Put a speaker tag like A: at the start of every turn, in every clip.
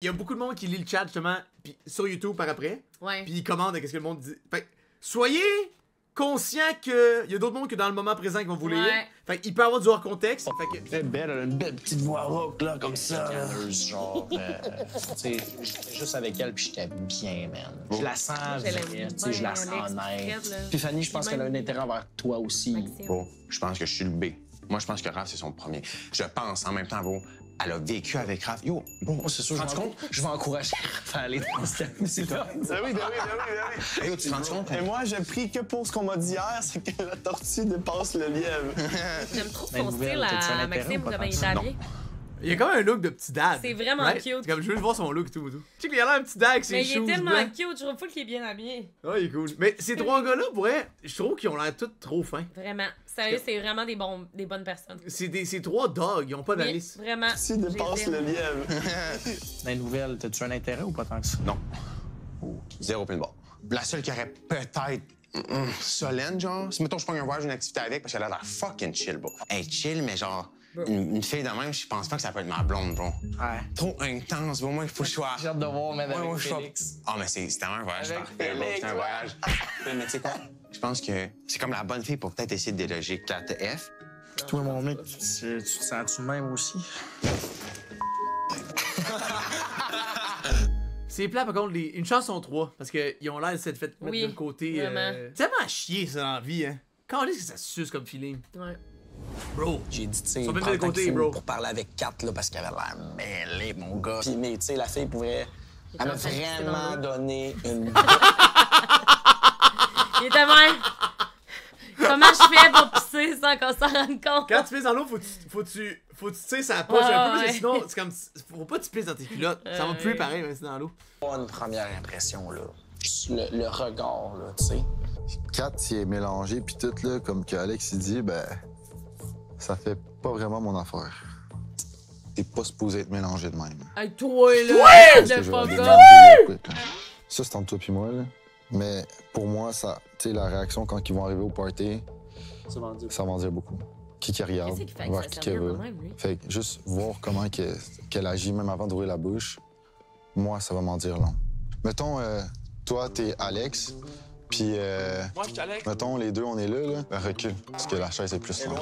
A: Il y a beaucoup de monde qui lit le chat, justement, puis sur YouTube par après.
B: Ouais.
A: Puis ils commandent qu'est-ce que le monde dit. Fait que, soyez conscient qu'il y a d'autres mondes que dans le moment présent qui vont vous lire.
B: Ouais.
A: Fait qu'il peut y avoir du hors contexte. Fait que...
C: Elle est belle, elle a une belle petite voix rauque, là, comme ça.
D: Genre, tu sais, j'étais juste avec elle, puis j'étais bien, man. Je la sens vraie, tu sais, je la sens honnête. Puis Fanny, je pense qu'elle a un intérêt envers toi aussi.
E: Bon, je pense que je suis le B. Moi, je pense que Raph, c'est son premier. Je pense, en même temps, bon, elle a vécu avec Raph. Yo, bon,
D: C'est sûr, je vais encourager Raph à aller dans cette musique-là.
C: Ben oui.
E: yo, tu te rends compte?
C: Et moi, j'ai pris que pour ce qu'on m'a dit hier, c'est que la tortue dépasse le lièvre.
B: J'aime trop
D: Ben,
B: son
D: nouvelle,
B: style
D: t'as-tu un
B: à
D: intérêt
B: Maxime,
D: ou pas
B: comment il
D: tant que
B: est
D: ça?
B: habillé.
A: Il y a quand même un look de petit dad.
B: C'est vraiment
A: right?
B: cute.
A: C'est comme je veux voir son look et tout. Tu sais qu'il a l'air un petit dad avec ses
B: Mais il
A: shoes
B: est tellement
A: blancs.
B: cute, je trouve pas qu'il est bien habillé.
A: Ouais, il est cool. Mais ces trois gars-là, pour vrai, je trouve qu'ils ont l'air tous trop fins.
B: Vraiment. Sérieux, c'est vraiment des bonnes personnes.
A: C'est trois dogs, ils ont pas
B: Oui,
A: d'Alice.
B: vraiment.
C: Si dépasse le lièvre.
D: Dans les nouvelles, t'as-tu un intérêt ou pas tant que ça?
E: Non. Zéro pin de barre. La seule qui aurait peut-être Solène, genre, si mettons je prends un voyage, une activité avec, parce qu'elle a l'air fucking chill, bro. Elle est chill, mais genre, une fille de même, je pense pas que ça peut être ma blonde, bro.
D: Ouais.
E: Trop intense, bro. Moi, il faut que je sois.
D: J'ai hâte de voir, mais avec
E: Ouais, je sois-
D: Félix.
E: Ah, mais c'est tellement un voyage
D: Avec
E: parfait, bro.
D: Félix,
E: C'est un
D: ouais.
E: voyage. Mais tu sais quoi? Je pense que c'est comme la bonne fille pour peut-être essayer de déloger 4F.
D: Puis toi, mon mec, tu te sens-tu de même aussi?
A: C'est plat, par contre, une chanson 3, parce qu'ils ont l'air de s'être fait mettre
B: Oui,
A: de côté.
B: vraiment.
A: C'est tellement à chier, ça, dans la vie, hein. Quand est-ce que ça suce comme feeling?
B: Ouais.
A: Bro.
D: J'ai dit, tu sais,
A: Ils sont même
D: prends
A: de
D: le temps
A: côté,
D: qu'il faut
A: bro.
D: pour parler avec Kat, là, parce qu'elle avait l'air mêlée, mon gars. Puis, mais, tu sais, la fille pouvait... Elle m'a
B: en train de pisser dans
D: vraiment
B: l'eau.
D: donné une...
B: Il était même. Comment je fais pour pisser sans qu'on s'en rende compte?
A: Quand tu pisses dans l'eau, faut que tu tires sa poche
B: Ouais,
A: un peu, parce que
B: ouais.
A: sinon, c'est comme. Faut pas que tu pisses dans tes culottes. Ça va puer
B: Ouais.
A: pareil, même si c'est dans l'eau.
D: Pas une première impression, là. Juste le regard, là, tu sais.
F: Kat, il est mélangé, puis tout, là, comme que Alex il dit, ben, ça fait pas vraiment mon affaire. T'es pas supposé être mélangé de même.
B: Hey, toi, là!
F: Parce
B: Le
F: que je vais
B: fuck
F: aller
B: up!
F: dans le quick, là. Ça, c'est entre toi puis moi, là. Mais pour moi, ça, tu sais, la réaction quand ils vont arriver au party, ça va en dire beaucoup. Qui regarde,
B: Qu'est-ce qu'il fait que
F: vers
B: ça
F: qui
B: servir
F: va.
B: de même, lui?
F: Fait que juste voir comment qu'elle agit, même avant d'ouvrir la bouche, moi, ça va m'en dire long. Mettons, toi, t'es Alex, puis
C: Moi, je suis Alex.
F: mettons, les deux, on est là, ben recule, parce que la chaise est plus loin.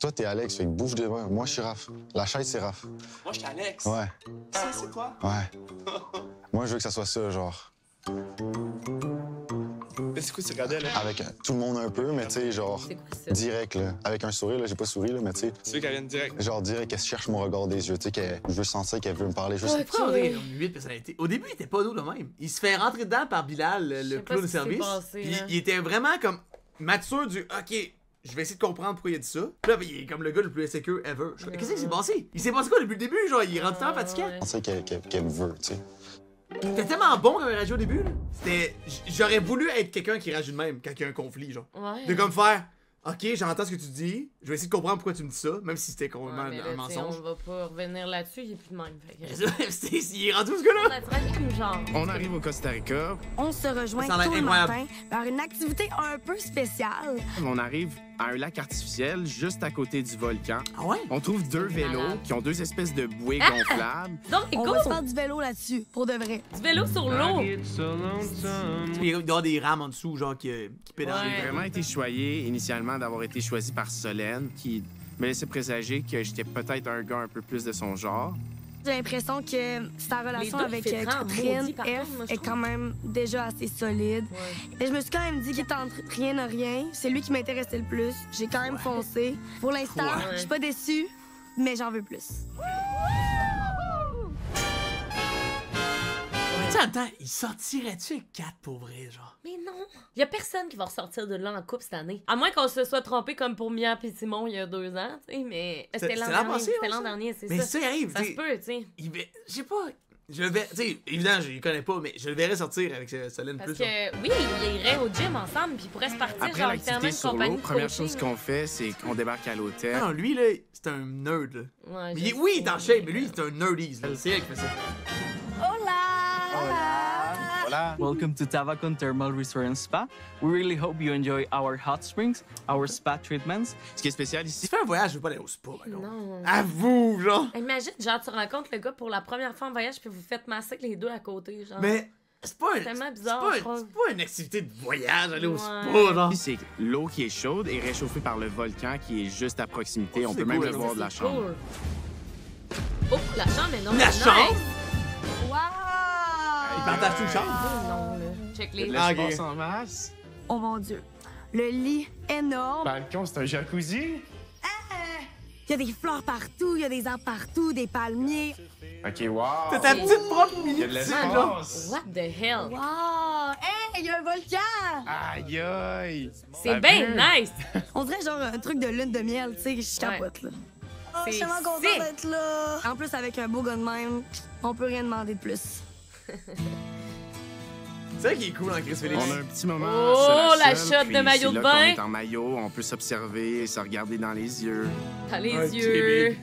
F: Toi, t'es Alex, fait que bouge devant. Moi, je suis Raph. La chaise, c'est Raph.
C: Moi, je suis Alex.
F: Ouais,
C: Ça, c'est toi?
F: ouais. Moi, je veux que ça soit ça, genre,
C: Mais c'est quoi, tu regardais, là?
F: avec tout le monde un peu, mais tu sais, genre,
B: C'est quoi ça?
F: direct, là. Avec un sourire, là, j'ai pas souri, là, mais tu sais,
C: Tu veux qu'elle vienne direct?
F: genre, direct, qu'elle cherche mon regard des yeux, tu sais, qu'elle veut sentir qu'elle veut me parler, juste...
B: Ouais.
A: Pourquoi on dirait qu'ils ont 8 personnalités? Au début, il était pas d'eau de même. Il se fait rentrer dedans par Bilal,
B: Je
A: le
B: sais pas
A: clown de
B: ce qui s'est
A: service.
B: passé,
A: Puis
B: là.
A: il était vraiment comme mature du OK, je vais essayer de comprendre pourquoi il a dit ça. Puis là, il est comme le gars le plus insécure ever. Je fais, qu'est-ce qui s'est passé? Il s'est passé quoi depuis le début? Genre, il est rendu tellement fatiguant.
B: Ouais.
F: sentir qu'elle veut, tu sais.
A: C'était tellement bon quand il réagit au début, là. C'était. J'aurais voulu être quelqu'un qui réagit de même quand il y a un conflit, genre.
B: Ouais.
A: De comme faire. OK, j'entends ce que tu dis, je vais essayer de comprendre pourquoi tu me dis ça, même si c'était complètement
B: Ouais, mais là,
A: un
B: tu sais,
A: mensonge.
B: on va pas revenir là-dessus, il est plus de même. Fait que...
A: Il est rendu où ce gars-là?
B: Naturel comme genre.
C: On arrive au Costa Rica.
G: On se rejoint
A: Ça a l'air
G: tôt le
A: incroyable.
G: matin par une activité un peu spéciale.
C: On arrive à un lac artificiel juste à côté du volcan.
A: Ah ouais?
C: On trouve deux vélos
B: malade.
C: qui ont deux espèces de bouées
B: Ah!
C: gonflables.
B: Donc,
G: On
B: go!
G: va se faire du vélo là-dessus, pour de vrai.
B: Du vélo sur l'eau!
A: Il doit y avoir des rames en dessous, genre, qui pédalent.
B: Ouais.
C: J'ai vraiment été choyé initialement d'avoir été choisi par Solène, qui me laissait présager que j'étais peut-être un gars un peu plus de son genre.
G: J'ai l'impression que sa relation
B: deux,
G: avec
B: il fait très
G: Catherine
B: maudit, par
G: F
B: contre, moi, je
G: est
B: trouve.
G: quand même déjà assez solide.
B: Ouais.
G: Mais je me suis quand même dit qu'il était entre rien de rien. C'est lui qui m'intéressait le plus. J'ai quand même foncé. Pour l'instant,
B: Ouais.
G: je suis pas déçue, mais j'en veux plus.
A: Mais tu sais, en même temps, il sortirait-tu avec 4 pour vrai, genre?
B: Mais non! Il y a personne qui va ressortir de là en couple cette année. À moins qu'on se soit trompé comme pour Mia et Simon il y a 2 ans, tu sais, mais c'était l'an
A: l'an
B: dernier.
A: passé,
B: C'était
A: ouais,
B: l'an
A: ça?
B: dernier, c'est
A: Mais
B: ça.
A: ça, il arrive,
B: Ça
A: tu
B: se
A: sais.
B: peut, tu sais.
A: Je sais pas. Je le verrais, tu sais, évidemment, je le connais pas, mais je le verrais sortir avec Solène
B: Parce
A: plus. genre.
B: que, oui, ils iraient au gym ensemble, puis ils pourraient se partir,
C: Après
B: genre,
C: l'activité
B: littéralement une
C: sur
B: compagnie
C: l'eau,
B: de
C: première
B: coaching,
C: chose
B: là.
C: qu'on fait, c'est qu'on débarque à l'hôtel.
A: Non, lui, là, c'est un nerd, là.
B: Ouais,
A: Mais
B: je
A: oui, il est
B: sais.
A: en shape, mais lui, c'est un nerdies, là. C'est elle qui fait ça.
G: Hola! Hola!
E: voilà.
H: Welcome to Tabacon Thermal Resort and Spa. We really hope you enjoy our hot springs, our spa treatments.
C: Ce qui est spécial ici,
A: Si tu fais un voyage, je veux pas aller au spa, par contre.
B: Non.
A: Avoue, genre.
B: Imagine, genre, tu rencontres le gars pour la première fois en voyage, puis vous faites masser les deux à côté, genre.
A: Mais c'est pas,
B: C'est tellement bizarre, je trouve.
A: c'est pas une activité de voyage, aller au
B: Ouais.
A: spa, genre.
C: c'est que l'eau qui est chaude est réchauffée par le volcan qui est juste à proximité.
A: Oh,
C: On
A: c'est
C: peut même
A: cool,
C: le
A: ça.
C: voir de la chambre.
B: Cool. Oh, la chambre est non.
A: La
B: nice.
A: chambre?
G: Wow!
A: Ils partagent une chambre?
B: Oh, non, là. Check
C: Il y a
B: les.
C: de
A: Ah,
C: l'espace
A: ok.
C: en masse.
G: Oh mon Dieu. Le lit énorme.
E: Balcon, c'est un jacuzzi?
G: Il y a des fleurs partout, il y a des arbres partout, des palmiers.
E: OK, wow.
A: C'est ta petite propre
E: Il y a de
A: mini-piscine, genre.
E: l'espace.
B: What the hell?
G: Wow! Hey, il y a un volcan!
E: Aïe, aïe.
B: C'est bien nice!
G: On dirait genre un truc de lune de miel, tu sais, je capote, là. Oh, je suis
B: C'est
G: tellement contente
B: sick.
G: d'être là. En plus, avec un beau gars de même, on peut rien demander de plus.
A: C'est ça qui est cool en Chris Félix.
C: On a un petit moment
B: Oh,
C: seul à
B: la
C: seul,
B: shot
C: puis
B: de maillot
C: c'est
B: de
C: là qu'on
B: bain.
C: est en maillot, on peut s'observer, se regarder dans les yeux.
B: T'as les
A: Ok,
B: yeux.
A: big.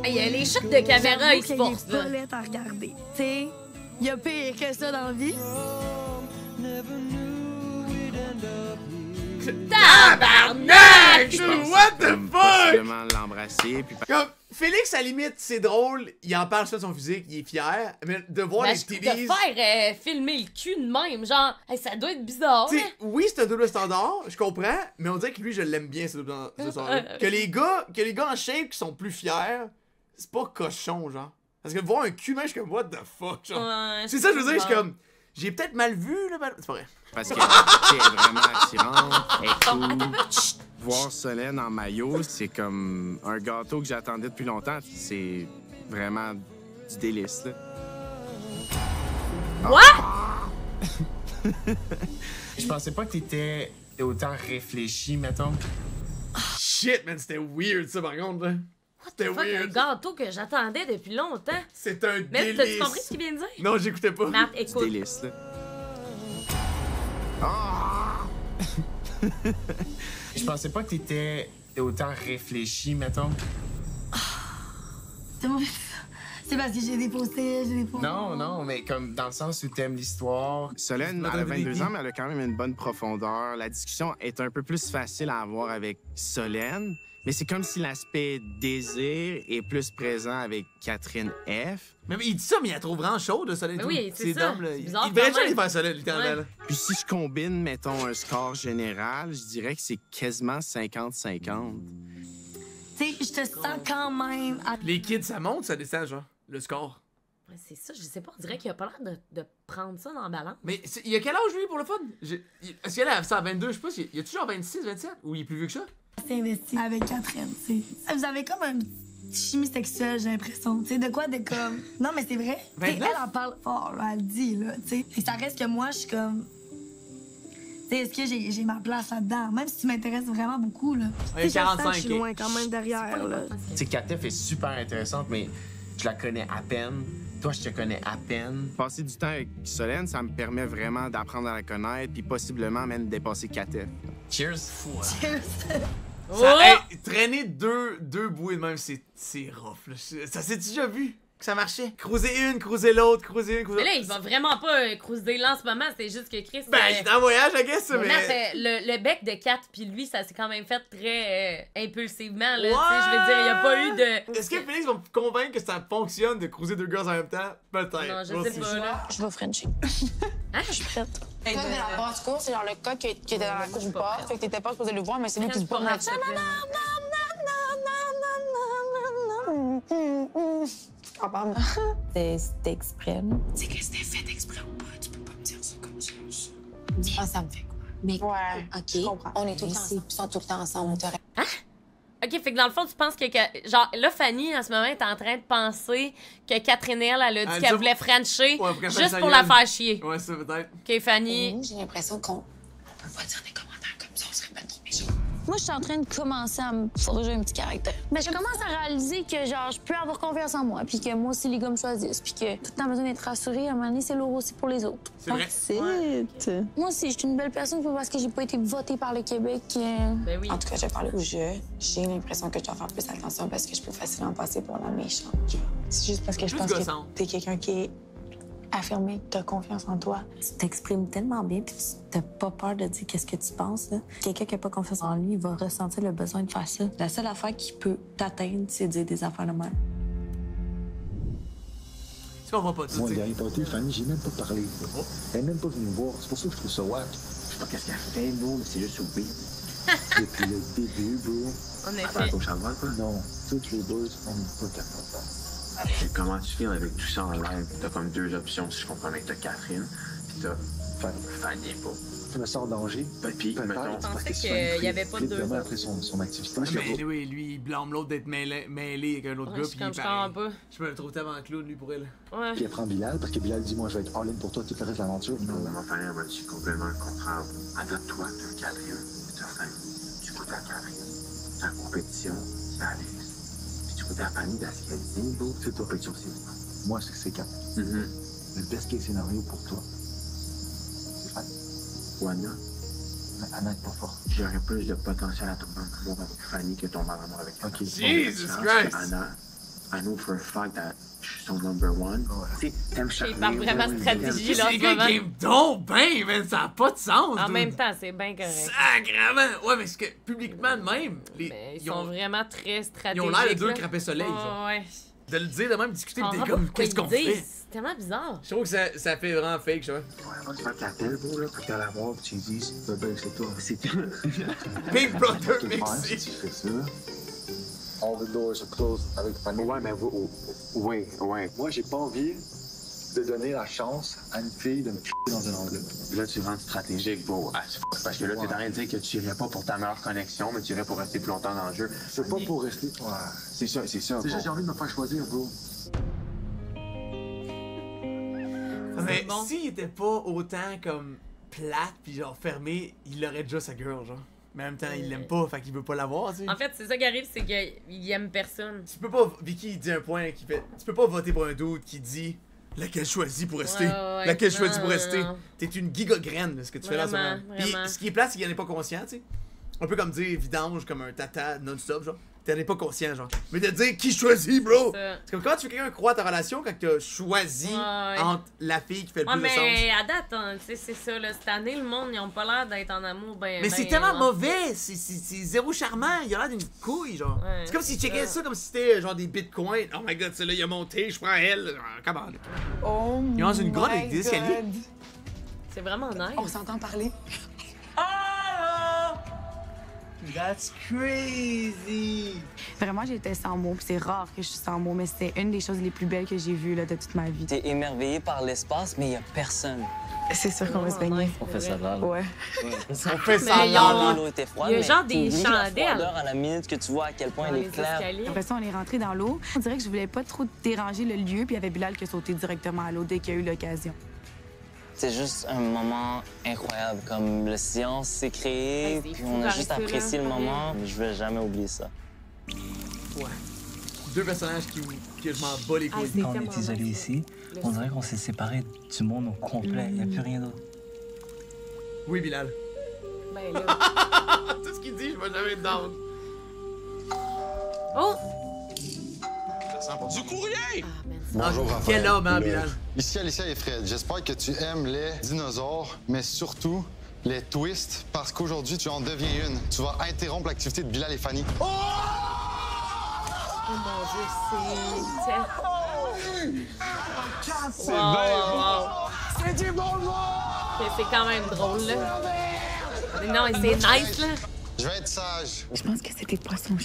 B: Hey, les shots de caméra, ils se
G: J'avoue
B: forcent,
G: qu'il est
B: là.
G: pas laid à regarder. Tu sais, il y a pire que ça dans la vie.
B: Tabarnak!
A: What the
C: Comme
A: fuck?
C: possiblement l'embrasser, puis
A: Comme, Félix, à la limite, c'est drôle, il en parle ça de son physique, il est fier, mais de voir
B: Ben,
A: les
B: de
A: titties...
B: faire filmer le cul de même, genre, hey, ça doit être bizarre,
A: Tu sais,
B: hein?
A: oui, c'est un double standard, je comprends, mais on dirait que lui, je l'aime bien, ce double standard. Que les gars en shape qui sont plus fiers, c'est pas cochon, genre. Parce que voir un cul, même, je suis comme, what the fuck, genre.
B: Ouais,
A: C'est ça, je veux dire, je suis
B: bizarre.
A: comme, j'ai peut-être mal vu, là, mais c'est pas vrai.
C: parce qu'elle est vraiment attirante, elle est cool. Chut. Voir Solène en maillot, c'est comme un gâteau que j'attendais depuis longtemps. C'est vraiment du délice, là.
E: Je pensais pas que t'étais autant réfléchi, mettons.
A: Shit, man, c'était weird, ça, par contre, là. C'était
B: Fuck, un
A: weird.
B: gâteau que j'attendais depuis longtemps.
A: C'est un
B: Mais
A: délice.
B: t'as-tu compris ce qu'il vient de dire?
A: Non, j'écoutais pas.
B: Matt,
C: Du
B: écoute.
C: délice, là.
E: Je pensais pas que t'étais autant réfléchi, mettons.
G: C'est parce que j'ai déposé,
E: Non, mais comme dans le sens où t'aimes l'histoire.
C: Solène, elle a 22 ans, mais elle a quand même une bonne profondeur. La discussion est un peu plus facile à avoir avec Solène, mais c'est comme si l'aspect désir est plus présent avec Catherine F.
A: Mais il dit ça, mais il la trouve vraiment chaude, de Solène.
B: Mais
A: tout.
B: oui, c'est ça.
A: dumb, là.
B: C'est
A: Il
B: bizarre
A: devrait
B: quand
A: déjà aller
B: même.
A: faire Solène, littéralement.
B: Ouais.
A: là.
C: Puis si je combine, mettons, un score général, je dirais que c'est quasiment 50-50.
G: Tu sais, je te sens quand même.
A: Les kids, ça monte, ça descend, genre, le score.
B: Ouais, c'est ça, je sais pas, on dirait qu'il a pas l'air de prendre ça dans la balance.
A: Mais il a quel âge, lui, pour le fun? Est-ce qu'il a ça à 22, je sais pas, il y a toujours 26, 27? Ou il est plus vieux que ça?
G: C'est investi avec Catherine, tu sais. Vous avez comme un petit chimie sexuelle, j'ai l'impression. Tu sais, de quoi de comme. Non, mais c'est vrai. Tu sais,
A: 29?
G: elle en parle fort, là, elle dit, là, tu sais. Et ça reste que moi, je suis comme. Tu sais, est-ce que j'ai ma place là-dedans? Même si tu m'intéresses vraiment beaucoup, là.
A: Ouais,
G: Tu sais, je sens que
A: 45,
G: je suis
A: ok.
G: loin quand même derrière, là.
E: Tu sais, Katef est super intéressante, mais je la connais à peine. Toi, je te connais à peine.
C: Passer du temps avec Solène, ça me permet vraiment d'apprendre à la connaître, puis possiblement même dépasser Katef.
E: Cheers.
B: Oh!
A: Hey, traîner deux bouées de même, c'est rough, là. Ça s'est déjà vu que ça marchait? Cruiser une, cruiser l'autre, cruiser une, cruiser
B: Mais là,
A: l'autre.
B: il va vraiment pas cruiser là en ce moment, c'est juste que Chris.
A: Ben, il est en voyage, I guess, mais...
B: Matt, le bec de Kat puis lui, ça s'est quand même fait très impulsivement, là.
A: Ouais!
B: Tu sais, je veux dire, il y a pas eu de.
A: Est-ce que Félix va me convaincre que ça fonctionne de cruiser deux gars en même temps? Peut-être.
B: Non, je
A: We'll
B: sais
A: see.
B: pas, là.
I: Je vais Frencher.
B: Hein?
I: Je suis prête. Le coq de la basse-cour, c'est genre le coq qui était dans la cour du port. Fait que t'étais pas supposé le voir, mais c'est lui qui se
B: Prends
I: promène.
B: pas, s'il te plaît.
I: C'était exprès. C'est que c'était fait exprès ou pas? Tu peux pas me dire ça comme ça. Ah, ça me fait quoi? Mais ouais, OK. On est tout le temps ensemble. Ils sont tout le temps ensemble.
B: Ok, fait que dans le fond, tu penses que. Genre, là, Fanny, en ce moment, est en train de penser que Catherine, elle a dit
A: Elle
B: qu'elle
A: dit-
B: voulait Frencher
A: Ouais, pour qu'elle fasse
B: juste
A: sa
B: pour la
A: gueule.
B: faire chier.
A: Ouais, ça peut-être.
B: Ok, Fanny.
I: J'ai l'impression qu'on peut pas dire des commentaires comme ça. On serait pas trop méchants. Moi, je suis en train de commencer à me forger un petit caractère. Mais je commence à réaliser que, genre, je peux avoir confiance en moi, puis que moi aussi, les gars me choisissent, puis que tout le temps besoin d'être rassurée, à un moment donné, c'est lourd aussi pour les autres.
A: C'est vrai.
I: Moi aussi, je suis une belle personne, pas parce que j'ai pas été votée par le Québec.
B: Ben oui.
I: En tout cas, je vais parler au jeu. J'ai l'impression que je dois faire plus attention parce que je peux facilement passer pour la méchante. C'est juste parce que je
A: Plus
I: pense
A: gossant.
I: que t'es quelqu'un qui est affirmé, que t'as confiance en toi.
J: Tu t'exprimes tellement bien, puis t'as pas peur de dire qu'est-ce que tu penses. Là. Quelqu'un qui a pas confiance en lui, il va ressentir le besoin de faire ça. La seule affaire qui peut t'atteindre, c'est de dire des affaires de même.
A: Tu comprends pas tout,
K: Moi,
A: tu sais.
K: dernier party, Fanny, j'ai même pas parlé. Elle est même pas venue me voir. C'est pour ça que je trouve ça wack. Je sais pas qu'est-ce qu'elle fait, bro, mais c'est juste au beat. Depuis le début, bro.
B: En effet.
K: Au Charlotte, quoi? Non. Toutes les deux, on n'est pas capable.
C: Comment tu files avec tout ça en live? T'as comme 2 options, si je comprends bien. T'as Catherine, puis t'as Fanny, pas.
K: Je me sens en danger.
C: Puis, mettons...
B: Je pensais qu'il y avait pas de deux
K: vraiment
B: autres.
K: après son activité.
A: Mais oui, lui, il blâme l'autre d'être mêlé avec un autre gars.
B: Je
A: Puis
B: comprends pas.
A: je me trouve tellement clown, lui, pour elle.
B: Ouais.
K: Puis elle prend Bilal, parce que Bilal dit, moi, je vais être all-in pour toi tout le reste de l'aventure.
C: Non, ma famille, elle va dire complètement le contraire. Adopte-toi, t'as Catherine, t'as Fanny. Tu goûtes à Catherine. T'as la compétition, c'est Alex. Puis tu goûtes à Fanny dans ce qu'elle dit, bro. C'est toi, compétition, c'est
K: moi, c'est Kat. Le best case scénario pour toi, c'est Fanny.
C: Ou Anna.
K: Mais Anna est pas forte.
C: J'aurais plus de potentiel à tomber en amour avec Fanny que tomber en amour avec Anna.
K: Ok.
A: Jesus Christ!
C: Anna, I know for a fact that je suis son number one. Tu sais, t'aimes
B: Il parle vraiment stratégie, là, en
A: Les
B: ce
A: gars,
B: moment.
A: game donc ben, man, ça a pas de sens.
B: En
A: dude.
B: même temps, c'est bien correct.
A: Sacrément! Ouais, mais c'est que publiquement de même,
B: Mais ils sont vraiment très stratégiques.
A: ils ont l'air de deux
B: là.
A: crapets soleil, genre.
B: Ouais.
A: De le dire de même, discuter,
B: On
A: pis t'es
B: comprend
A: comme,
B: pourquoi
A: qu'est-ce
B: ils
A: qu'on
B: disent.
A: fait?
B: C'est tellement bizarre.
A: Je trouve que ça fait vraiment fake, je vois.
C: Ouais, avant que tu t'appelles, bro, là, pour que tu la voir, puis tu lui dises,
K: Ben, c'est toi.
C: c'est tout.
A: Big Brother
K: Si
A: mixé.
K: tu fais ça, all the doors are closed avec Fanny.
C: Ouais, mais oui.
K: Moi, j'ai pas envie de donner la chance à une fille de me crier dans une enveloppe.
C: Là, tu rentres stratégique, bro. Parce que là, t'es en train de dire que tu irais pas pour ta meilleure connexion, mais tu irais pour rester plus longtemps dans le jeu.
K: C'est pas pour rester. Ouais.
C: C'est ça,
K: C'est
C: bro.
K: juste, j'ai envie de me faire choisir, bro.
A: Mais
B: bon.
A: s'il était pas autant comme plate pis genre fermé, il aurait déjà sa girl, genre. Mais en même temps, il l'aime pas, fait qu'il veut pas l'avoir, tu sais.
B: En fait, c'est ça qui arrive, c'est qu'il aime personne.
A: Tu peux pas. Vicky, il dit un point qui fait. Tu peux pas voter pour un dude qui dit laquelle choisit pour rester.
B: Ouais.
A: Laquelle
B: Non,
A: choisit pour
B: non,
A: rester.
B: non.
A: T'es une gigagraine de ce que tu fais là en ce
B: Vraiment,
A: moment. Puis
B: vraiment.
A: ce qui est plate, c'est qu'il en est pas conscient, tu sais. Un peu comme dire vidange comme un tata non-stop, genre. T'en es pas conscient, genre. Mais de dire qui choisit, bro!
B: Ça.
A: C'est comme quand tu fais quelqu'un croire à ta relation quand t'as choisi
B: Ouais.
A: entre la fille qui fait le
B: Ouais,
A: plus de sens.
B: mais à date, hein, tu sais, c'est ça, là. Cette année, le monde, ils ont pas l'air d'être en amour, ben.
A: Mais
B: ben,
A: c'est tellement
B: non.
A: mauvais, c'est zéro charmant, il a l'air d'une couille, genre.
B: Ouais,
A: c'est comme s'il checkait
B: ça.
A: ça comme si c'était genre des bitcoins. Oh my god, celui-là il a monté, je prends elle. Comment?
G: Oh
A: Il est dans une grotte avec des
G: my
A: escaliers.
G: God.
B: C'est vraiment nice.
G: On s'entend parler.
A: That's crazy!
L: Vraiment, j'étais sans mots. Puis c'est rare que je suis sans mots, mais c'est une des choses les plus belles que j'ai vues là, de toute ma vie.
M: T'es émerveillé par l'espace, mais il y a personne.
L: C'est sûr qu'on va se baigner.
M: On fait ça là.
L: Ouais.
A: On fait ça
B: Mais
A: là,
M: L'eau était froide,
B: il y a
M: mais
B: genre des
M: t'oublies la
B: chandelles.
M: froideur à la minute que tu vois à quel point
B: Dans
M: elle
B: les
M: est claire.
B: escaliers.
L: Après ça, on est rentré dans l'eau. On dirait que je voulais pas trop déranger le lieu, puis il y avait Bilal qui a sauté directement à l'eau dès qu'il y a eu l'occasion.
M: C'est juste un moment incroyable. Comme le silence s'est créé,
B: Ouais, c'est
M: puis
B: fou
M: on a
B: d'arrêter
M: juste
B: là,
M: apprécié le
B: pour
M: moment. Je vais jamais oublier ça.
A: Ouais. Deux personnages que je m'en bats les couilles.
B: c'est
M: Quand on
B: tellement
M: est isolé
B: nice.
M: ici, on dirait qu'on s'est séparés du monde au complet. Il n'y a plus rien d'autre.
A: Oui, Bilal.
B: Ben là.
A: Tout ce qu'il dit, je vais jamais être down.
B: Oh!
E: Du courrier!
B: Ah, man.
F: Bonjour,
A: Ah,
F: Raphaël.
A: quel homme, hein, Bilal?
F: Ici Alicia et Fred. J'espère que tu aimes les dinosaures, mais surtout les twists, parce qu'aujourd'hui, tu en deviens une. Tu vas interrompre l'activité de Bilal et Fanny.
B: Oh mon Dieu, c'est. Wow.
E: C'est du bon
B: C'est quand même drôle, là. Non, et c'est nice, là.
F: Je vais être sage.
L: Je pense que c'était poisson.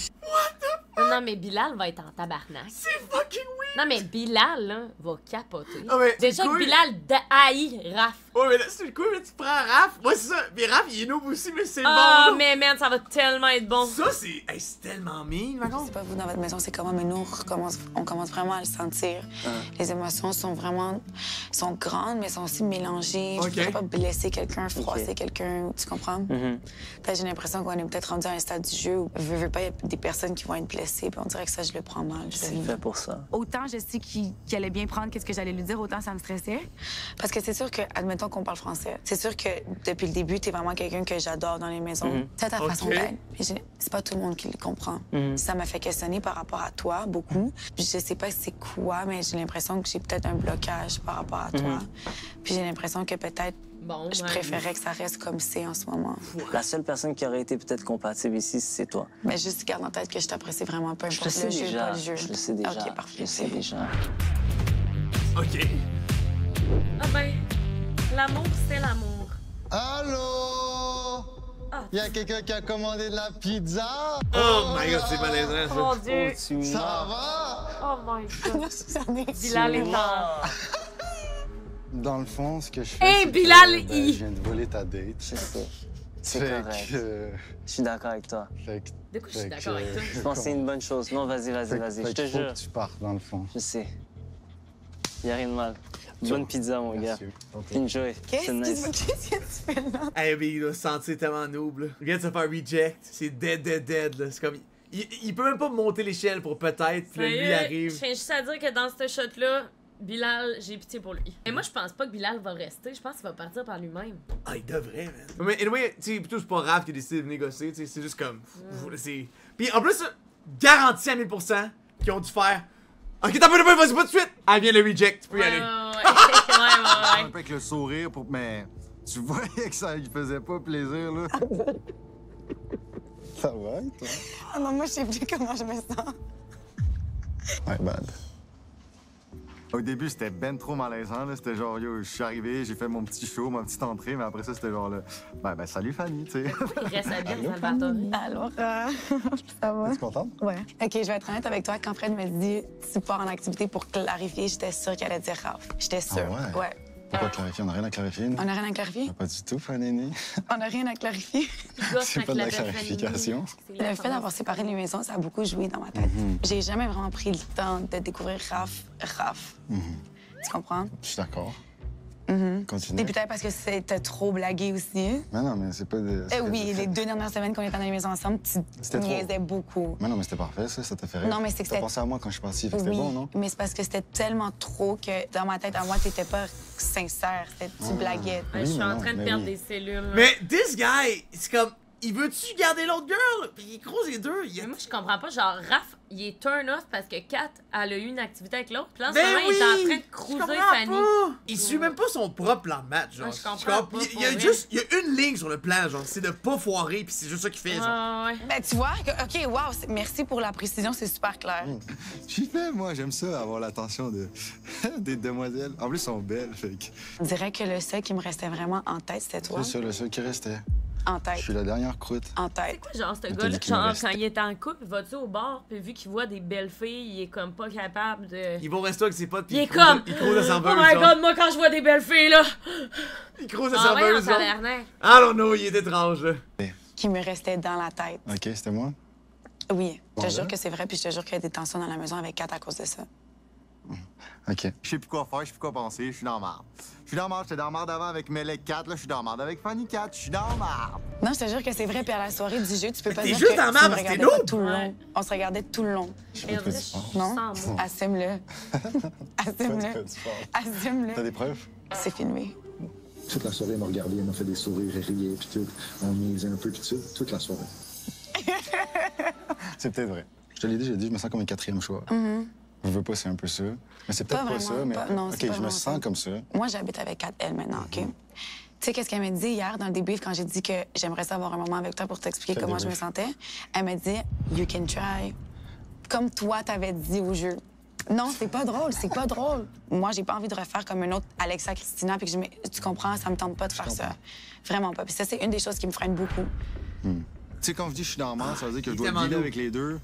B: Non, mais Bilal va être en tabarnak.
A: C'est fucking weird!
B: Non, mais Bilal, là, va capoter.
A: Ah, mais
B: Déjà
A: cool.
B: que Bilal haït Raph.
A: Ouais, mais là, c'est le coup, mais tu prends Raph. Ouais, c'est ça. Mais Raph, il est noob aussi, mais c'est
B: Ah,
A: bon.
B: mais man, ça va tellement être bon.
A: Ça, c'est. Hey, c'est tellement mean, par
I: Je
A: contre.
I: sais pas vous dans votre maison c'est comment, mais nous on commence vraiment à le sentir. Les émotions sont grandes, mais sont aussi mélangées.
A: Ok.
I: Je peux pas blesser quelqu'un, froisser quelqu'un, tu comprends? Peut-être j'ai l'impression qu'on est peut-être rendu à un stade du jeu où veux pas, il y a des personnes qui vont être blessées, puis on dirait que ça je le prends mal.
M: C'est fait pour ça.
L: Autant autant je sais qu'il allait bien prendre qu'est-ce que j'allais lui dire, autant ça me stressait.
J: Parce que c'est sûr que, admettons qu'on parle français, c'est sûr que depuis le début, t'es vraiment quelqu'un que j'adore dans les maisons. C'est ta façon d'être. C'est pas tout le monde qui le comprend. Ça m'a fait questionner par rapport à toi, beaucoup. Puis je sais pas c'est quoi, mais j'ai l'impression que j'ai peut-être un blocage par rapport à toi. Puis j'ai l'impression que peut-être je préférais que ça reste comme c'est en ce moment.
M: La seule personne qui aurait été peut-être compatible ici, c'est toi.
J: Mais juste garde en tête que je t'apprécie vraiment peu importe le jeu, pas le jeu.
M: Je le sais déjà.
J: OK, parfait.
M: Je le sais déjà.
A: OK.
B: Ah ben, l'amour, c'est l'amour.
F: Allô? Il y a quelqu'un qui a commandé de la pizza?
A: Oh my god, c'est malaisant, ça.
B: Mon Dieu.
F: Ça va?
B: Oh my god. Bilal est en...
F: Dans le fond, ce que je fais,
B: hey, Bilal,
F: je viens de voler ta date.
M: Je sais. C'est correct. Je suis d'accord avec toi.
B: De quoi je suis d'accord avec toi?
M: Je pense que c'est une bonne chose. Non, vas-y. Je te jure.
F: Faut que tu partes, dans le fond.
M: Je sais. Il n'y a rien de mal. Bonne pizza, mon gars. Enjoy.
J: Qu'est-ce que tu fais là?
A: Hey, mais il doit se sentir tellement noob, là. Il vient de se faire reject. C'est dead, là. C'est comme... Il peut même pas monter l'échelle pour peut-être, puis là, lui arrive.
B: Je tiens juste à dire que dans ce shot-là, Bilal, j'ai pitié pour lui. Et moi, je pense pas que Bilal va rester. Je pense qu'il va partir par lui-même.
A: Ah, il devrait, man. Mais anyway, tu sais, plutôt c'est pas Raph qui décide de négocier, tu sais, c'est juste comme... Puis en plus, garanti à 1000% qu'ils ont dû faire... Ok, t'as pas vas-y pas de suite! Ah, viens le reject, tu peux y aller.
F: Un peu avec le sourire, mais tu voyais que ça lui faisait pas plaisir, là. Ça va, toi?
J: Ah non, moi, je sais plus comment je me sens.
F: Ouais, bad. Au début, c'était ben trop malaisant, là. C'était genre, yo, je suis arrivé, j'ai fait mon petit show, ma petite entrée, mais après ça, c'était genre, là, ben salut Fanny, tu sais.
B: Il reste à bien, Salvatore.
J: Alors, ça va?
F: Es-tu contente?
J: Ouais. OK, je vais être honnête avec toi. Quand Fred me dit tu pars en activité pour clarifier, j'étais sûre qu'elle allait dire Raph. J'étais sûre.
F: Ah ouais? Pourquoi clarifier? On n'a rien à clarifier, nous?
J: On n'a rien à clarifier?
F: Pas du tout, Fanny.
J: On n'a rien à clarifier.
F: C'est pas de la clarification.
J: Le fait d'avoir séparé les maisons, ça a beaucoup joué dans ma tête. J'ai jamais vraiment pris le temps de découvrir Raph. Tu comprends?
F: Je suis d'accord. Continue.
J: Et peut-être parce que c'était trop blagué aussi.
F: Mais non, mais c'est pas de...
J: oui, les 2 dernières semaines qu'on était dans les maisons ensemble, tu niaisais beaucoup.
F: Mais non, mais c'était parfait, ça t'a fait rire.
J: Non, mais c'est que
F: t'as pensé à moi quand je suis partie, c'était bon, non?
J: Mais c'est parce que c'était tellement trop que dans ma tête à moi, t'étais pas sincère, tu blaguais.
B: Je suis en train de perdre des cellules. Là.
A: Mais this guy, c'est comme... Il veut-tu garder l'autre girl? Puis il croise les deux.
B: Moi, je comprends pas. Genre, Raph, il est turn off parce que Kat, elle a eu une activité avec l'autre. Puis là, en ce moment, il est en train de cruiser Fanny.
A: Il suit même pas son propre plan de match, genre.
B: Ouais, je comprends pas.
A: Il y a une ligne sur le plan, genre. C'est de pas foirer, puis c'est juste ça qu'il fait, genre.
J: Ben, tu vois, OK, wow, merci pour la précision, c'est super clair.
F: J'y fais, moi, j'aime ça, avoir l'attention des demoiselles. En plus, elles sont belles, fait que...
J: On dirait que le seul qui me restait vraiment en tête, c'était toi.
F: C'est ça, le seul qui restait.
J: En tête.
F: Je suis la dernière croûte.
J: En tête.
B: C'est quoi, genre, ce gars-là, genre, quand il est en couple, va-tu au bar, puis vu qu'il voit des belles filles, il est comme pas capable de...
A: Il va au resto avec ses potes, puis
B: il est comme...
A: Il croise la serveuse,
B: oh my god, moi, quand je vois des belles filles, là...
A: Il croise la serveuse, genre. I don't know, il est étrange, là.
J: Qui me restait dans la tête.
F: OK, c'était moi?
J: Oui. Je te jure que c'est vrai, puis je te jure qu'il y a des tensions dans la maison avec Kat à cause de ça.
F: OK. Je sais plus quoi faire, je sais plus quoi penser, je suis dans la marde. Je suis dans la marde, j'étais dans la marde avant avec Melek 4, là, je suis dans la marde avec Fanny 4, je suis dans la marde.
J: Non, je te jure que c'est vrai, puis à la soirée du jeu, tu peux pas dire
A: juste
J: que
A: dans la marde,
J: tu me
A: parce que
J: regardais
A: t'es
J: pas tout le long. On se regardait tout le long. Non? Assume-le. Assume-le. Assume-le.
F: T'as des preuves?
J: C'est filmé.
K: Toute la soirée, elle m'a regardé, elle m'a fait des sourires, elle riait, puis tout. On niaisait un peu, puis tout. Toute la soirée.
F: C'est peut-être vrai. Je te l'ai dit, je me sens comme un 4e choix. Je veux pas, c'est un peu ça. Mais c'est peut-être pas ça, mais...
J: Non,
F: OK, je me sens comme ça.
J: Moi, j'habite avec Kat, elle, maintenant, OK? Tu sais, qu'est-ce qu'elle m'a dit hier dans le débrief quand j'ai dit que j'aimerais avoir un moment avec toi pour t'expliquer comment je me sentais? Elle m'a dit « You can try ». Comme toi, t'avais dit au jeu. Non, c'est pas drôle, c'est pas drôle. Moi, j'ai pas envie de refaire comme une autre Alexa Christina, puis que tu comprends, ça me tente pas de faire ça. Vraiment pas. Puis ça, c'est une des choses qui me freine beaucoup.
F: Tu sais, quand je dis je suis dans la merde, ça veut dire que je dois dealer avec les deux.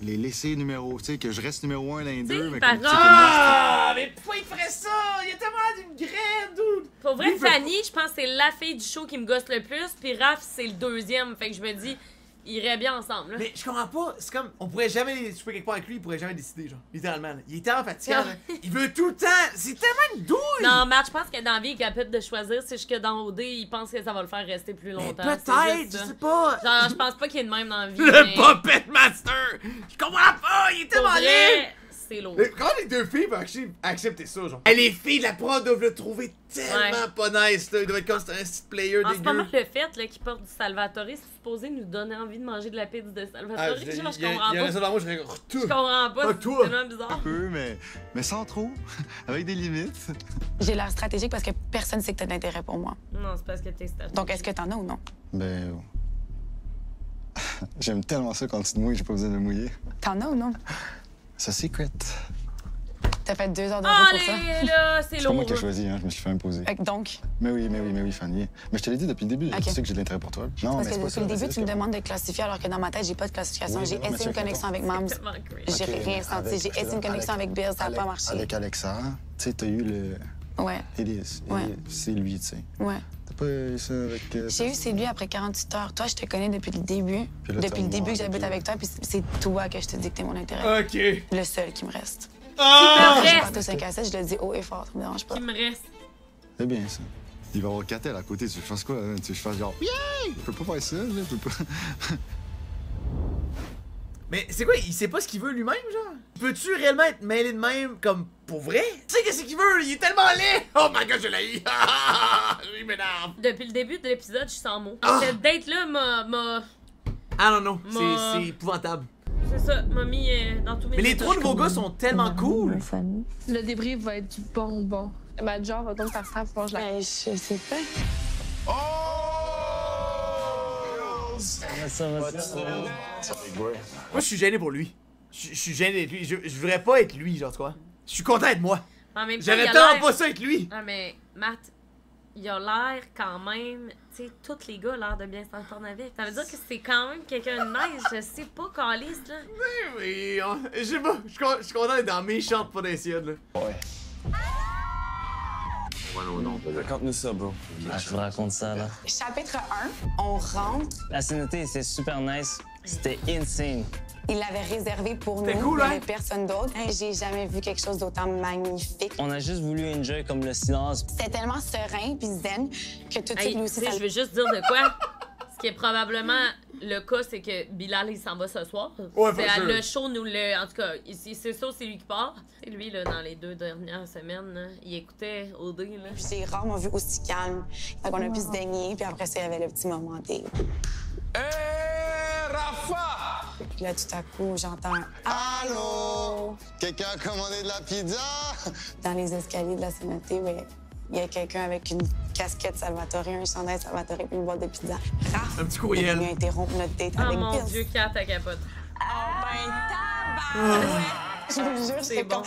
F: Les laisser numéro, tu sais, que je reste numéro 1 dans les deux. Mais comme,
A: mais pourquoi il ferait ça? Il est tellement d'une graine, dude!
B: Pour vrai, Fanny, je pense que c'est la fille du show qui me gosse le plus, puis Raph, c'est le 2e. Fait que je me dis, ils iraient bien ensemble, là.
A: Mais je comprends pas, c'est comme, on pourrait jamais souper quelque part avec lui, il pourrait jamais décider, genre, littéralement. Là. Il est tellement fatigant, là. Il veut tout le temps, c'est tellement une douille!
B: Non, Matt, je pense que dans la vie, il est capable de choisir, c'est juste que dans OD, il pense que ça va le faire rester plus longtemps.
A: Peut-être, je sais pas!
B: Genre, je pense pas qu'il est de même dans la vie.
A: Le Puppet Master! Je comprends pas, il est tellement laid!
B: c'est lourd.
A: Mais comment les deux filles peuvent accepter ça, genre? Et les filles de la prod doivent le trouver tellement pas nice, là. Ils doivent être comme c'est un petit player
B: en
A: dégueu.
B: ce moment, le fait là, qu'il porte du Salvatore, c'est supposé nous donner envie de manger de la pizza de Salvatore. Je comprends pas.
A: Il y a un seul moi, je
B: comprends pas, c'est tellement bizarre.
F: Un peu, mais sans trop, avec des limites.
J: J'ai l'air stratégique parce que personne sait que t'as de l'intérêt pour moi.
B: Non, c'est parce que t'es stratégique.
J: Donc, est-ce que t'en as ou non?
F: Ben... J'aime tellement ça quand tu te mouilles, j'ai pas besoin de me mouiller.
J: T'en as ou non?
F: C'est secret.
J: T'as fait 2 heures de route pour ça?
B: Allez, là, c'est
F: C'est pas moi
B: lourd.
F: qui ai choisi, hein, je me suis fait imposer.
J: Donc?
F: Mais oui, Fanny. Mais je te l'ai dit depuis le début,
J: Okay.
F: tu sais que j'ai de l'intérêt pour toi. Non,
J: parce
F: mais
J: que
F: c'est pas
J: depuis le
F: ça.
J: début, tu me demandes de classifier alors que dans ma tête, j'ai pas de classification.
F: Oui,
J: j'ai
F: mais non, mais
J: essayé une
F: check,
J: connexion
F: attends.
J: avec Mams. J'ai rien senti. J'ai essayé une connexion avec Bill, ça a pas marché.
F: Avec Alexa, tu sais, t'as eu le...
J: Ouais.
F: Elise.
J: Ouais.
F: C'est lui, tu sais.
J: Ouais.
F: T'as pas eu ça avec...
J: J'ai eu c'est lui après 48 heures. Toi, je te connais depuis le début.
F: Puis là,
J: Depuis le
F: t'as
J: début
F: moi
J: que j'habite avec toi, puis c'est toi que je te dis que t'es mon intérêt.
A: OK.
J: Le seul qui me reste.
B: Ah!
J: Je partais au 5 à 7, je le dis haut et fort, ça me dérange pas.
B: Qui me reste.
F: C'est bien, ça. Il va y avoir Catel à côté, tu veux que je fasse quoi? Hein? Tu veux que je fasse genre... Yeah! Je peux pas faire ça, là, je peux pas...
A: Mais c'est quoi? Il sait pas ce qu'il veut lui-même, genre? Peux-tu réellement être mêlé de même, comme, pour vrai? Tu sais qu'est-ce qu'il veut? Il est tellement laid! Oh my god, je l'ai! Il m'énerve!
B: Depuis le début de l'épisode, je suis sans mots.
A: Ah!
B: Cette date-là m'a...
A: Ah non, c'est épouvantable.
B: C'est ça, m'a mis dans tous mes...
A: Mais les 3 nouveaux gars sont tellement cool!
N: Le débrief va être du bon. Ma genre va donc faire ça pour je la...
J: Je sais pas.
A: Moi, je suis gêné pour lui. Je suis gêné d'être lui. Je voudrais pas être lui, genre, tu vois. Je suis content d'être moi.
B: En même temps,
A: J'aurais
B: il a
A: tellement
B: l'air-
A: pas ça être lui.
B: Ah, mais Matt, il a l'air quand même... Tu sais, tous les gars ont l'air de bien s'entendre avec. Ça veut dire que c'est quand même quelqu'un de nice. Je sais pas, caliste, là.
A: Oui, je sais pas. Je suis content d'être dans méchante potentiel, là.
M: Ouais. Raconte-nous ça, bro. Ah, je vous raconte ça, là.
J: Chapitre 1, on rentre.
M: La scénoté, c'est super nice. C'était insane.
J: Il l'avait réservé pour nous,
M: C'était cool,
J: il y
M: hein?
J: avait personne d'autre. J'ai jamais vu quelque chose d'autant magnifique.
M: On a juste voulu enjoy comme le silence.
J: C'était tellement serein puis zen que tout de suite,
B: Hey,
J: lui
B: tu
J: aussi,
B: sais,
J: ça...
B: je veux juste dire de quoi. Ce qui est probablement le cas, c'est que Bilal, il s'en va ce soir.
A: Ouais,
B: C'est
A: for sure.
B: le show nous le... En tout cas, c'est ça, c'est lui qui part. Et lui, là, dans les 2 dernières semaines, là, il écoutait OD, là.
J: Puis j'ai rarement vu aussi calme. Fait qu'on a pu se baigner, puis après ça, il y avait le petit moment des...
E: Rafa!
J: Puis là, tout à coup, j'entends « Allô! »
E: Quelqu'un a commandé de la pizza?
J: Dans les escaliers de la CNT, ben, il y a quelqu'un avec une casquette Salvatore, un chandail Salvatore puis une boîte de pizza. Raph!
A: Un petit courriel.
J: Il a interrompu notre date
B: Oh
J: avec
B: mon
J: Bill.
B: Dieu, Kat, ta capote.
J: Oh ben, tabarouette! Je vous jure,
B: C'est
J: c'est
B: bon.
J: comme...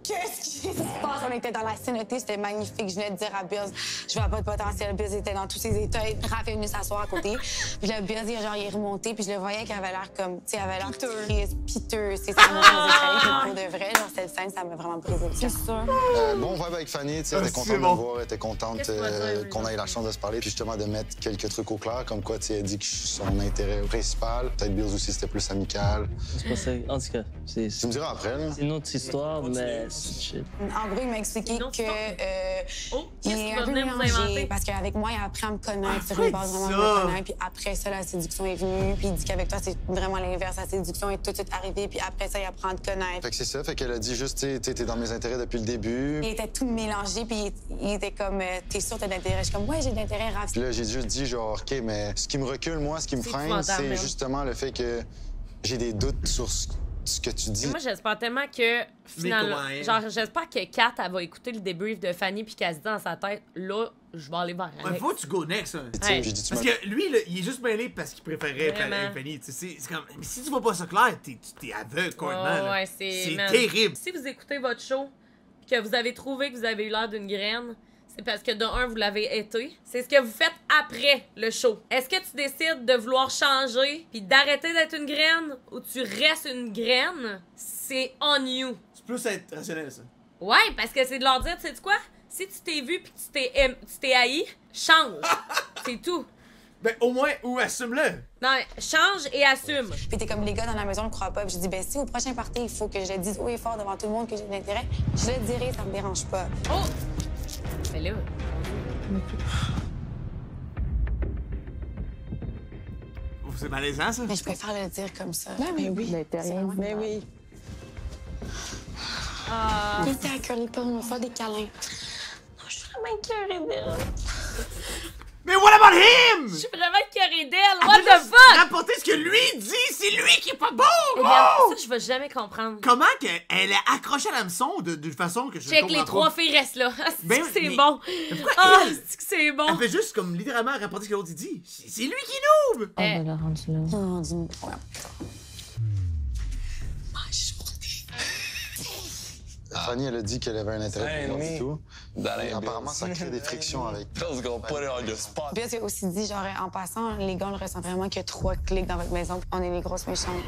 J: Qu'est-ce qui se passe? On était dans la scénoté, c'était magnifique. Je venais de dire à Bills, je vois pas de potentiel. Bills était dans tous ses états. Raph est venu s'asseoir à côté. Puis là, Bills, il est remonté. Puis je le voyais qu'il avait l'air comme, tu sais, il avait l'air triste, piteux. C'est ça, moi, je pour de vrai. Genre, cette scène, ça m'a vraiment brisé le cœur. C'est sûr.
F: Bon vibe avec Fanny, tu sais, elle était contente de me voir, elle était contente qu'on ait la chance de se parler, puis justement de mettre quelques trucs au clair, comme quoi, tu sais, elle dit que je suis son intérêt principal. Peut-être Bills aussi, c'était plus amical.
M: C'est pas ça. En tout cas,
F: Tu me diras après, là.
M: c'est une autre histoire, mais c'est chill.
J: En gros, il m'a expliqué que il
B: qu'est-ce
J: est
B: qu'il
J: un
B: va
J: peu
B: venir vous
J: mélangé
B: inventer?
J: parce qu'avec moi, il a appris à me connaître sur
A: Ah,
J: une base vraiment de
A: ça.
J: me connaître. Puis après ça, la séduction est venue. Puis il dit qu'avec toi, c'est vraiment l'inverse. La séduction est tout de suite arrivée. Puis après ça, il apprend à te connaître.
F: Fait que c'est ça, fait qu'elle a dit juste, tu sais, t'es dans mes intérêts depuis le début.
J: Il était tout mélangé. Puis il était comme, t'es sûr t'as d'intérêt? Je suis comme, ouais, j'ai de l'intérêt, Raph.
F: Puis là, j'ai juste dit, genre, OK, mais ce qui me recule, moi, ce qui me
B: C'est
F: freine,
B: épouvantable,
F: c'est
B: merde.
F: justement le fait que j'ai des doutes sur ce que tu dis.
B: Moi, j'espère tellement que, finalement,
A: ouais.
B: genre, j'espère que Kat, elle va écouter le débrief de Fanny puis qu'elle se dit dans sa tête, là, je vais aller vers
A: Ouais,
B: Alex.
A: faut que tu go next, hein.
B: Ouais.
F: J'ai dit, tu
A: Parce
F: m'as-
A: que lui, là, il est juste mêlé parce qu'il préférait
B: Vraiment.
A: Fanny. Tu sais, c'est comme. Mais si tu vois pas ça clair, t'es aveugle, complètement. là.
B: Ouais, c'est man.
A: terrible.
B: Si vous écoutez votre show que vous avez trouvé que vous avez eu l'air d'une graine, c'est parce que de un, vous l'avez été. C'est ce que vous faites après le show. Est-ce que tu décides de vouloir changer puis d'arrêter d'être une graine ou tu restes une graine? C'est on you.
A: C'est plus être rationnel, ça.
B: Ouais, parce que c'est de leur dire, tu sais quoi? Si tu t'es vu puis que tu t'es haï, change. C'est tout.
A: Ben, au moins, ou assume-le.
B: Non, change et assume.
J: Puis t'es comme, les gars dans la maison ne croient pas. Puis j'ai dit, ben si au prochain party, il faut que je le dise haut et fort devant tout le monde que j'ai de l'intérêt, je le dirai, ça me dérange pas.
B: Oh! Mais là...
A: C'est malaisant, ça.
J: Mais je préfère le dire comme ça.
N: Mais oui.
J: Mais oui.
B: Ah.
I: Il était à cœur, les pas, on va faire des câlins. Non, je suis vraiment écœurée d'elle.
A: Mais what about him?
B: Je suis vraiment écœurée d'elle. What the fuck?
A: Rapporter ce que lui dit, c'est lui qui est pas bon!
B: Eh bien, ça, je vais jamais comprendre.
A: Comment qu'elle est accrochée à l'hameçon de façon que je
B: Check,
A: comprends
B: les trois
A: pas.
B: filles restent là.
A: Ben,
B: c'est
A: mais-
B: bon.
A: Pourquoi
B: Ah,
A: elle?
B: c'est bon.
A: Elle fait juste comme littéralement rapporter ce que l'autre il dit. C'est lui qui est noob!
B: Eh.
I: On l'a rendu là. On dit ouais.
F: Fanny, elle a dit qu'elle avait un intérêt pour moi du tout.
M: Dans les
F: Apparemment, ça crée des frictions avec.
M: Let's go, put it on your spot.
J: Puis elle a aussi dit, genre, en passant, les gars, on le ressent vraiment qu'il y a 3 clics dans votre maison. On est les grosses méchantes.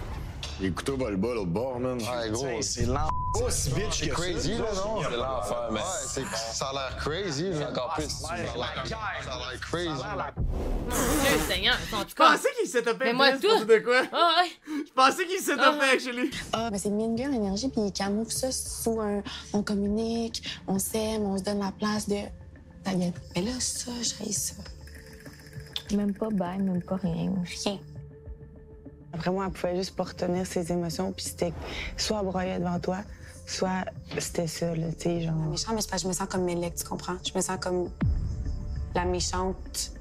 K: Les couteaux volent bas l'autre bord, man.
F: Ouais, gros.
M: C'est lent.
F: Aussi bitch que crazy, là, non?
M: C'est l'enfer, mais.
F: Ouais, ça a l'air crazy, là.
M: Encore plus.
F: Ça a l'air crazy.
B: Dieu Seigneur, ils sont
A: Je pensais qu'il s'était fait
B: Mais moi,
A: pour
B: tout.
A: de quoi?
B: Ah ouais.
A: Je pensais qu'il s'était fait, actually.
J: Ah, mais c'est Mean Girl énergie, puis il camoufle ça sous un. On communique, on s'aime, on se donne la place de. Ta gueule. Mais là, ça, j'haïs ça.
I: Même pas bye, même pas rien.
J: Rien.
O: Après moi, elle pouvait juste pas retenir ses émotions, puis c'était soit elle broyait devant toi, soit c'était ça, là, tu sais, genre.
J: Méchant, mais c'est parce que je me sens comme Mélec, tu comprends? Je me sens comme la méchante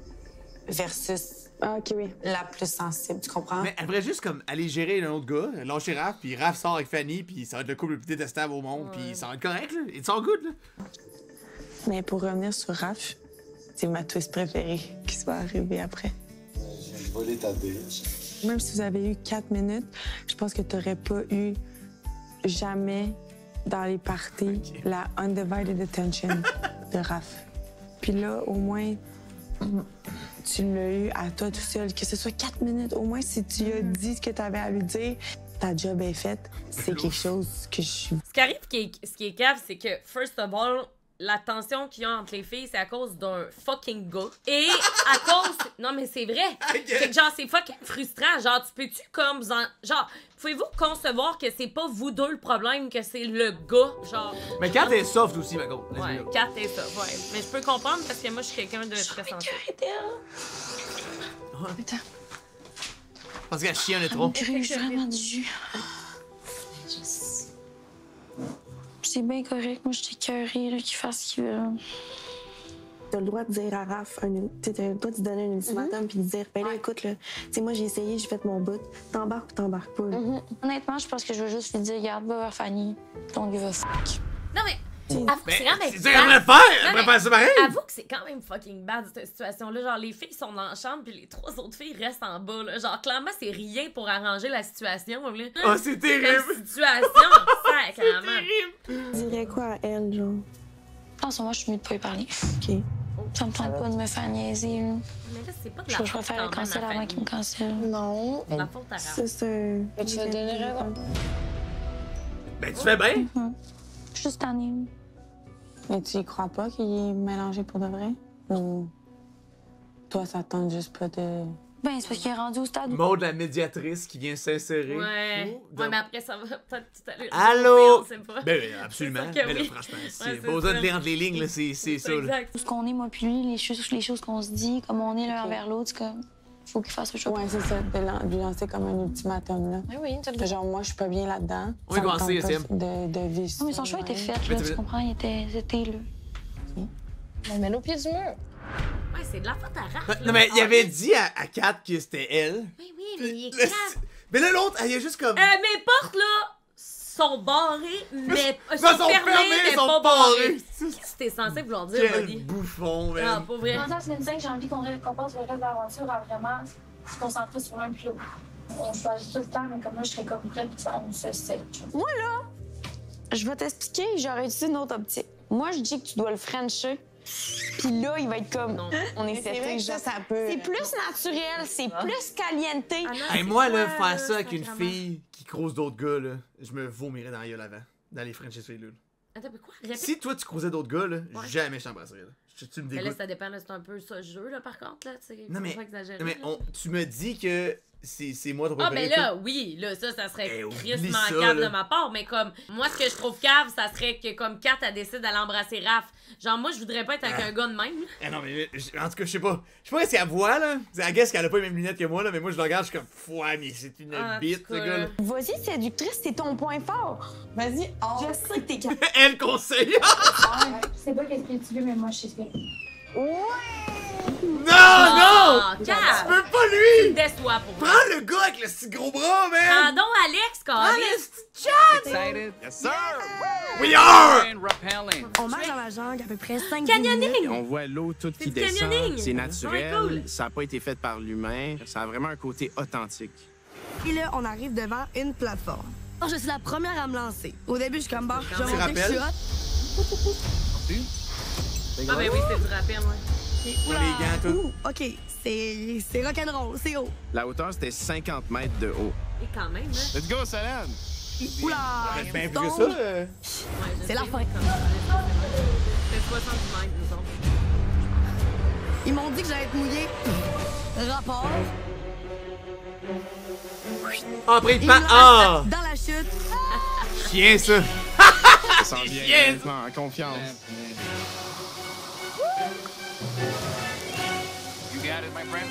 J: versus la plus sensible, tu comprends?
A: Mais elle devrait juste comme aller gérer un autre gars, lâcher Raph, puis Raph sort avec Fanny, puis ça va être le couple le plus détestable au monde, puis ça va être correct, là. It's all good, là.
O: Mais pour revenir sur Raph, c'est ma twist préférée qui va arriver après.
F: J'ai volé ta bitch.
O: Même si vous avez eu 4 minutes, je pense que t'aurais pas eu jamais dans les parties la undivided attention de Raph. Puis là, au moins, tu l'as eu à toi tout seul. Que ce soit 4 minutes, au moins, si tu as dit ce que tu avais à lui dire, ta job est faite. C'est quelque chose que je suis.
B: Ce qui arrive, ce qui est cave, c'est que, first of all, la tension qu'il y a entre les filles, c'est à cause d'un fucking gars. Et à cause... Non, mais c'est vrai. C'est que genre, c'est fucking frustrant. Genre, tu peux-tu comme... Genre, pouvez-vous concevoir que c'est pas vous deux le problème, que c'est le gars? Genre...
A: Mais Kat est soft aussi, ma go.
B: Ouais, Kat est soft, ouais. Mais je peux comprendre parce que moi, je suis quelqu'un de très sensible.
J: Putain.
A: Parce qu'elle chie un est trop.
I: J'ai vraiment du jus. C'est bien correct. Moi, je suis écœurée là, qu'il fasse ce qu'il veut.
O: T'as le droit de dire à Raph, t'as le droit de donner un ultimatum puis de dire, ben là, écoute, là, tu sais, moi, j'ai essayé, j'ai fait mon bout. T'embarques ou t'embarques pas.
I: Honnêtement, je pense que je veux juste lui dire, regarde, va vers Fanny. Don't give a fuck.
B: Non, mais... Avoue que c'est quand même
A: c'est ça qu'elle devrait faire! Elle devrait faire ça pareil!
B: Avoue que c'est quand même fucking bad, cette situation-là. Genre, les filles sont dans la chambre, puis les 3 autres filles restent en bas, là. Genre, clairement, c'est rien pour arranger la situation, là.
A: Oh, c'est terrible!
B: Comme situation, sacrément.
O: Tu dirais quoi à elle, genre?
I: En ce moment, je suis mieux de pas y parler.
O: OK.
I: Ça me tente pas de me faire niaiser, là.
B: Mais là, c'est pas de la
I: Je
B: faute
I: préfère
B: quand
I: le cancel
B: même à
I: avant qu'il me cancelle.
O: Non.
B: C'est la faute à Raph.
O: Ça, c'est un...
J: Tu vas donner raison.
A: Ben, tu fais bien!
I: Je suis juste tannée.
O: Mais tu y crois pas qu'il est mélangé pour de vrai? Ou toi, ça tente juste pas de...
I: Ben, c'est parce qu'il est rendu au stade où...
A: Maud, la médiatrice qui vient s'insérer.
B: Ouais. Ouais, mais après, ça va peut-être tout aller.
A: Allô?
B: On sait pas.
A: Ben, absolument.
B: C'est sûr que
A: Mais là,
B: oui.
A: franchement,
B: Ouais,
A: c'est
B: c'est
A: pas besoin de
B: ça.
A: lire entre les lignes, là, c'est ça, là.
B: Exact.
I: Tout ce qu'on est, moi puis lui, les choses qu'on se dit, comme on est l'un envers l'autre, c'est comme... Faut qu'il fasse le choix.
O: Ouais, c'est ça, de lui lancer comme un ultimatum, là.
I: Oui, oui,
O: Genre, moi, je suis pas bien là-dedans.
A: On est
O: Ça me
A: commencé,
O: tente
A: SM.
O: pas de vivre ça.
I: Non, mais son choix était fait,
A: Mais
I: là,
A: tu
I: tu
A: veux-
I: comprends? C'était là.
J: On met au pied du mur.
B: Ouais, c'est de la faute à Raph.
A: Non, mais il avait dit à Kat que c'était elle.
B: Mais oui, mais il est
A: Le-
B: calme.
A: Mais là, l'autre, elle est juste comme.
B: Mes portes, là, sont barrées, mais...
A: sont fermées,
B: mais
A: sont
B: pas
A: barrées.
B: Qu'est-ce que t'es censé vouloir dire,
A: Quel
B: buddy?
A: bouffon,
B: Ah,
A: man.
B: pas vrai.
I: En tant que médecin, j'ai envie qu'on passe le reste de l'aventure à vraiment se concentrer sur l'un puis l'autre. On choisit tout le temps, mais comme moi, je serais comme prête, puis on se sait.
J: Moi, là, je vais t'expliquer, j'aurais utilisé une autre optique. Moi, je dis que tu dois le frencher. Puis là, il va être comme, on est seté, genre.
O: ça peut...
J: C'est plus naturel, c'est plus caliente.
A: Hey, moi, là, faire ça avec une fille qui croise d'autres gars, là, je me vomirais dans la gueule avant. Dans les French filles, là.
B: Attends, mais quoi? Répète.
A: Si toi, tu croisais d'autres gars, là,
B: Ouais.
A: jamais je t'embrasserais, là. Tu me
B: Mais là,
A: dégoûtes.
B: ça dépend, là, c'est un peu ça le jeu, là, par contre, là, tu sais.
A: Non,
B: faut
A: mais,
B: pas exagérer,
A: non, mais
B: là.
A: tu me dis que c'est moi ton
B: Ah,
A: préféré.
B: ben là, oui, là, ça serait crissement
A: ça,
B: cave
A: là.
B: de ma part, mais comme, moi, ce que je trouve cave, ça serait que, comme, Kat, elle décide d'aller embrasser Raph. Genre, moi, je voudrais pas être avec un gars de même.
A: Eh non, mais en tout cas, je sais pas. Je sais pas ce qu'elle voit, là. I guess qu'elle a pas les mêmes lunettes que moi, là, mais moi, je la regarde, je suis comme, ouais, mais c'est une bite, ce gars-là.
O: Vas-y, séductrice, c'est ton point fort. Vas-y, je sais que t'es capable.
A: Elle conseille!
P: Je sais pas qu'est-ce que tu veux, mais moi, je sais ce que
A: Non, non!
B: Kat!
A: Tu peux pas
B: Tu
A: lui!
B: me déçois pour moi.
A: Prends le gars avec le si gros bras, man!
B: Prends donc Alex, Carlis!
H: Excited?
A: Yes, sir! We are!
H: Rappelling.
G: On marche dans la jungle à peu près 5
B: Canyoning!
C: On voit l'eau toute qui
B: du
C: descend.
B: canyoning.
C: C'est naturel.
B: Ouais, cool.
C: Ça n'a pas été fait par l'humain. Ça a vraiment un côté authentique.
G: Et là, on arrive devant une plateforme. Alors, je suis la première à me lancer. Au début, je suis comme, bon, je vais montrer que je suis hot.
B: Ah, ben oui, c'est du rappel, ouais.
G: Oula.
A: Les gants, tout.
G: Ouh, OK, c'est rock'n'roll, c'est haut.
C: La hauteur, c'était 50 mètres de haut.
B: Et quand même, hein.
C: Let's go, Solène!
G: Oula!
A: Ben, bien plus que
G: tombe.
A: ça.
B: Ouais, je
G: C'est la
B: sais,
G: fin.
B: comme ça. C'est 70 mètres, nous autres.
G: Ils m'ont dit que j'allais être mouillée. Rapport.
A: Ah, après,
G: Ils
A: il
G: me
A: prend.
G: lancent
A: Ah!
G: dans la chute.
A: Chien, ça!
C: Ça sent bien,
A: Yes!
C: honnêtement, en confiance.
H: You got it, my friend.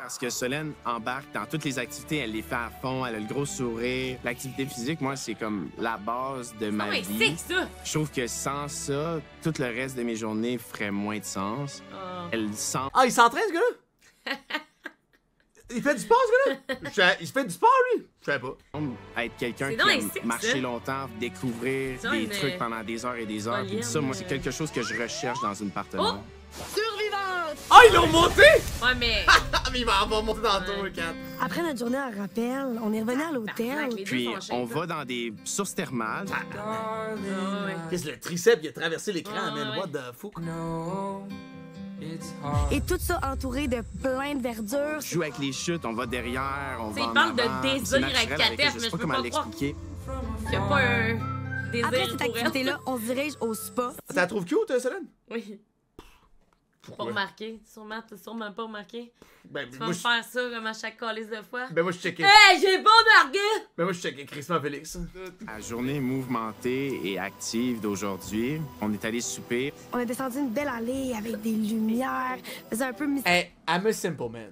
C: Parce que Solène embarque dans toutes les activités, elle les fait à fond, elle a le gros sourire. L'activité physique, moi, c'est comme la base de ma
B: Ah, mais
C: vie.
B: c'est ça!
C: Je trouve que sans ça, tout le reste de mes journées ferait moins de sens.
B: Ah.
C: Elle sent.
A: Ah, il s'entraîne, ce gars-là? Il fait du sport, ce gars-là? Il se fait du sport, lui? Je sais pas.
C: Être quelqu'un
B: C'est
C: qui
B: dans les
C: aime
B: six,
C: marcher
B: ça.
C: longtemps, découvrir
B: Ça,
C: des
B: une-
C: trucs pendant des heures et des heures. Puis ça, moi, c'est quelque chose que je recherche dans une partenaire.
G: Survivante!
A: Ah, ils l'ont monté!
B: Ouais, mais.
A: Ah, mais il va monter dans le tour, Kat.
G: Après notre journée à rappel, on est revenu à l'hôtel.
B: Les deux
C: Puis
B: sont shake,
C: on
B: là.
C: va dans des sources thermales.
B: Ah, ouais.
A: Qu'est-ce que le triceps, il a traversé l'écran,
B: Ah,
A: man.
B: ouais.
A: What the fuck?
G: Et tout ça entouré de plein de verdure.
C: On joue avec les chutes, on va derrière, on
B: T'sais,
C: va
B: il
C: en
B: parle de
C: avant.
B: désir
C: C'est
B: avec
C: naturel
B: Katef,
C: elle,
B: mais
C: je
B: je
C: sais pas
B: peux
C: comment
B: pas croire.
C: l'expliquer.
B: Il y a pas un désir
G: Après cette
B: pour elle.
G: activité-là, on se dirige au spa.
A: Tu la trouves cute, Solène?
B: Oui. Pas remarqué. Sûrement, t'as sûrement pas remarqué.
A: Ben,
B: Tu vas
A: moi,
B: me
A: je...
B: faire ça comme à chaque calice de fois.
A: ben, moi, je checkais.
B: Hey, j'ai pas remarqué!
A: Ben, moi, je checkais Christophe Félix.
C: La journée mouvementée et active d'aujourd'hui, on est allé souper.
G: On a descendu une belle allée avec des lumières. C'est un peu mystique.
A: Hey, I'm a simple man.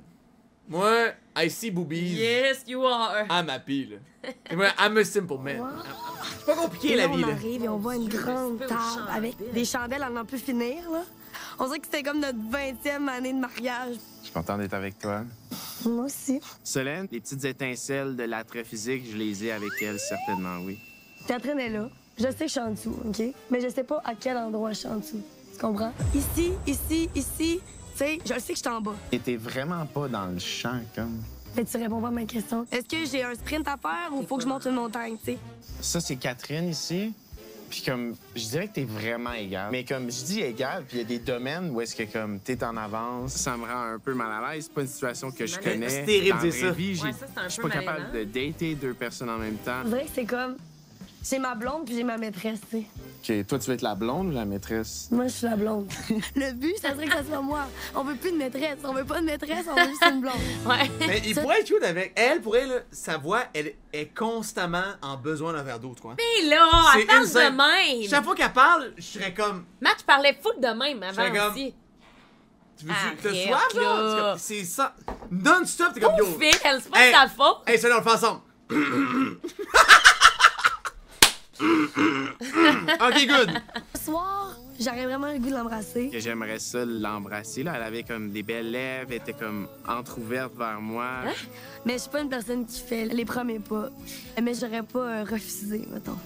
A: Moi, I see boobies.
B: Yes, you are.
A: I'm happy, là. Et moi, I'm a simple man. C'est pas compliqué,
G: Et
A: la
G: là,
A: vie,
G: on
A: là.
G: arrive et on voit une grande
B: respect aux
G: table
B: chandelles.
G: avec des chandelles à n'en plus finir, là. On dirait que c'était comme notre 20e année de mariage.
C: Je suis content d'être avec toi.
G: Moi aussi.
C: Solène, les petites étincelles de l'attrait physique, je les ai avec elle, certainement, oui.
G: Catherine est là. Je sais que je suis en dessous, OK? Mais je sais pas à quel endroit je suis en dessous. Tu comprends? Ici, ici, ici. Tu sais, je le sais que je suis en bas.
C: Et t'es vraiment pas dans le champ, comme.
G: Mais tu réponds pas à ma question. Est-ce que j'ai un sprint à faire ou faut que je monte une montagne, tu sais?
C: Ça, c'est Catherine ici. Puis comme, je dirais que t'es vraiment égal. Mais comme, je dis égal, puis il y a des domaines où est-ce que comme t'es en avance. Ça me rend un peu mal à l'aise. C'est pas une situation que je connais.
A: C'est terrible
C: Dans
A: de
C: la
A: dire
C: vraie
A: ça.
C: vie,
B: Ouais, ça, c'est un
C: je suis
B: peu
C: pas capable
B: malaisant.
C: de dater deux personnes en même temps.
G: Je dirais que c'est comme. J'ai ma blonde puis j'ai ma maîtresse, tu sais.
C: OK, toi, tu veux être la blonde ou la maîtresse?
G: Moi, je suis la blonde. Le but, ça serait que ça soit moi. On veut plus de maîtresse. On veut pas de maîtresse, on veut juste une blonde.
B: Ouais.
A: Mais il pourrait être cute avec. Elle, pour elle, là, sa voix, elle est constamment en besoin d'un verre d'eau, quoi.
B: Mais là, elle parle
A: insane.
B: de même.
A: Chaque fois qu'elle parle, je serais comme.
B: Matt parlait full de même
A: Je serais
B: avant
A: comme-
B: aussi.
A: Tu veux
B: Arrête,
A: te soif, là?
B: là.
A: C'est comme- C'est ça. Non-stop, t'es comme yo.
B: Phil, c'est pas
A: Hey.
B: de ta faute.
A: Hey, salut, on le fait ensemble. Ok, good.
G: Ce soir, j'aurais vraiment le goût de l'embrasser.
C: Que j'aimerais ça l'embrasser, là. Elle avait comme des belles lèvres, elle était comme entrouverte vers moi.
B: Hein?
G: Mais je suis pas une personne qui fait les premiers pas. Mais j'aurais pas refusé, mettons.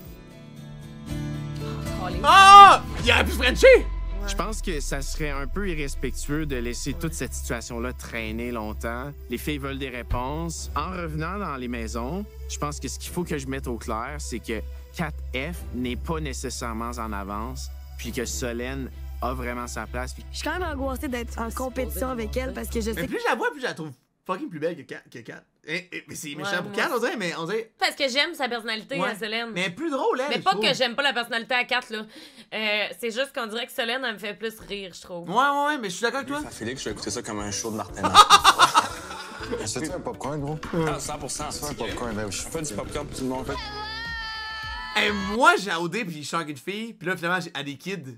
A: Ah! Il aurait pu Frencher!
C: Je pense que ça serait un peu irrespectueux de laisser toute cette situation-là traîner longtemps. Les filles veulent des réponses. En revenant dans les maisons, je pense que ce qu'il faut que je mette au clair, c'est que 4F n'est pas nécessairement en avance, puis que Solène a vraiment sa place. Puis
G: Je suis quand même angoissée d'être en compétition avec elle parce que je sais
A: Mais plus je la vois, plus je la trouve fucking plus belle que Kat. Mais c'est méchant pour Kat, on dirait, mais on dirait.
B: Parce que j'aime sa personnalité
A: Ouais.
B: à Solène.
A: Mais elle est plus drôle, elle.
B: Mais
A: je
B: pas
A: trouve.
B: que j'aime pas la personnalité à Kat, là. C'est juste qu'on dirait que Solène, elle me fait plus rire, je trouve.
A: Ouais, mais je suis d'accord avec toi.
E: Félix, je vais écouter ça comme un show de Martin.
F: C'est-tu un popcorn, gros?
Q: Ah, 100%.
F: C'est un popcorn, ben oui.
Q: On fait du popcorn pour tout le monde, en fait.
A: Hey, moi, j'ai AOD, puis je suis avec une fille, puis là, finalement, j'ai à des kids.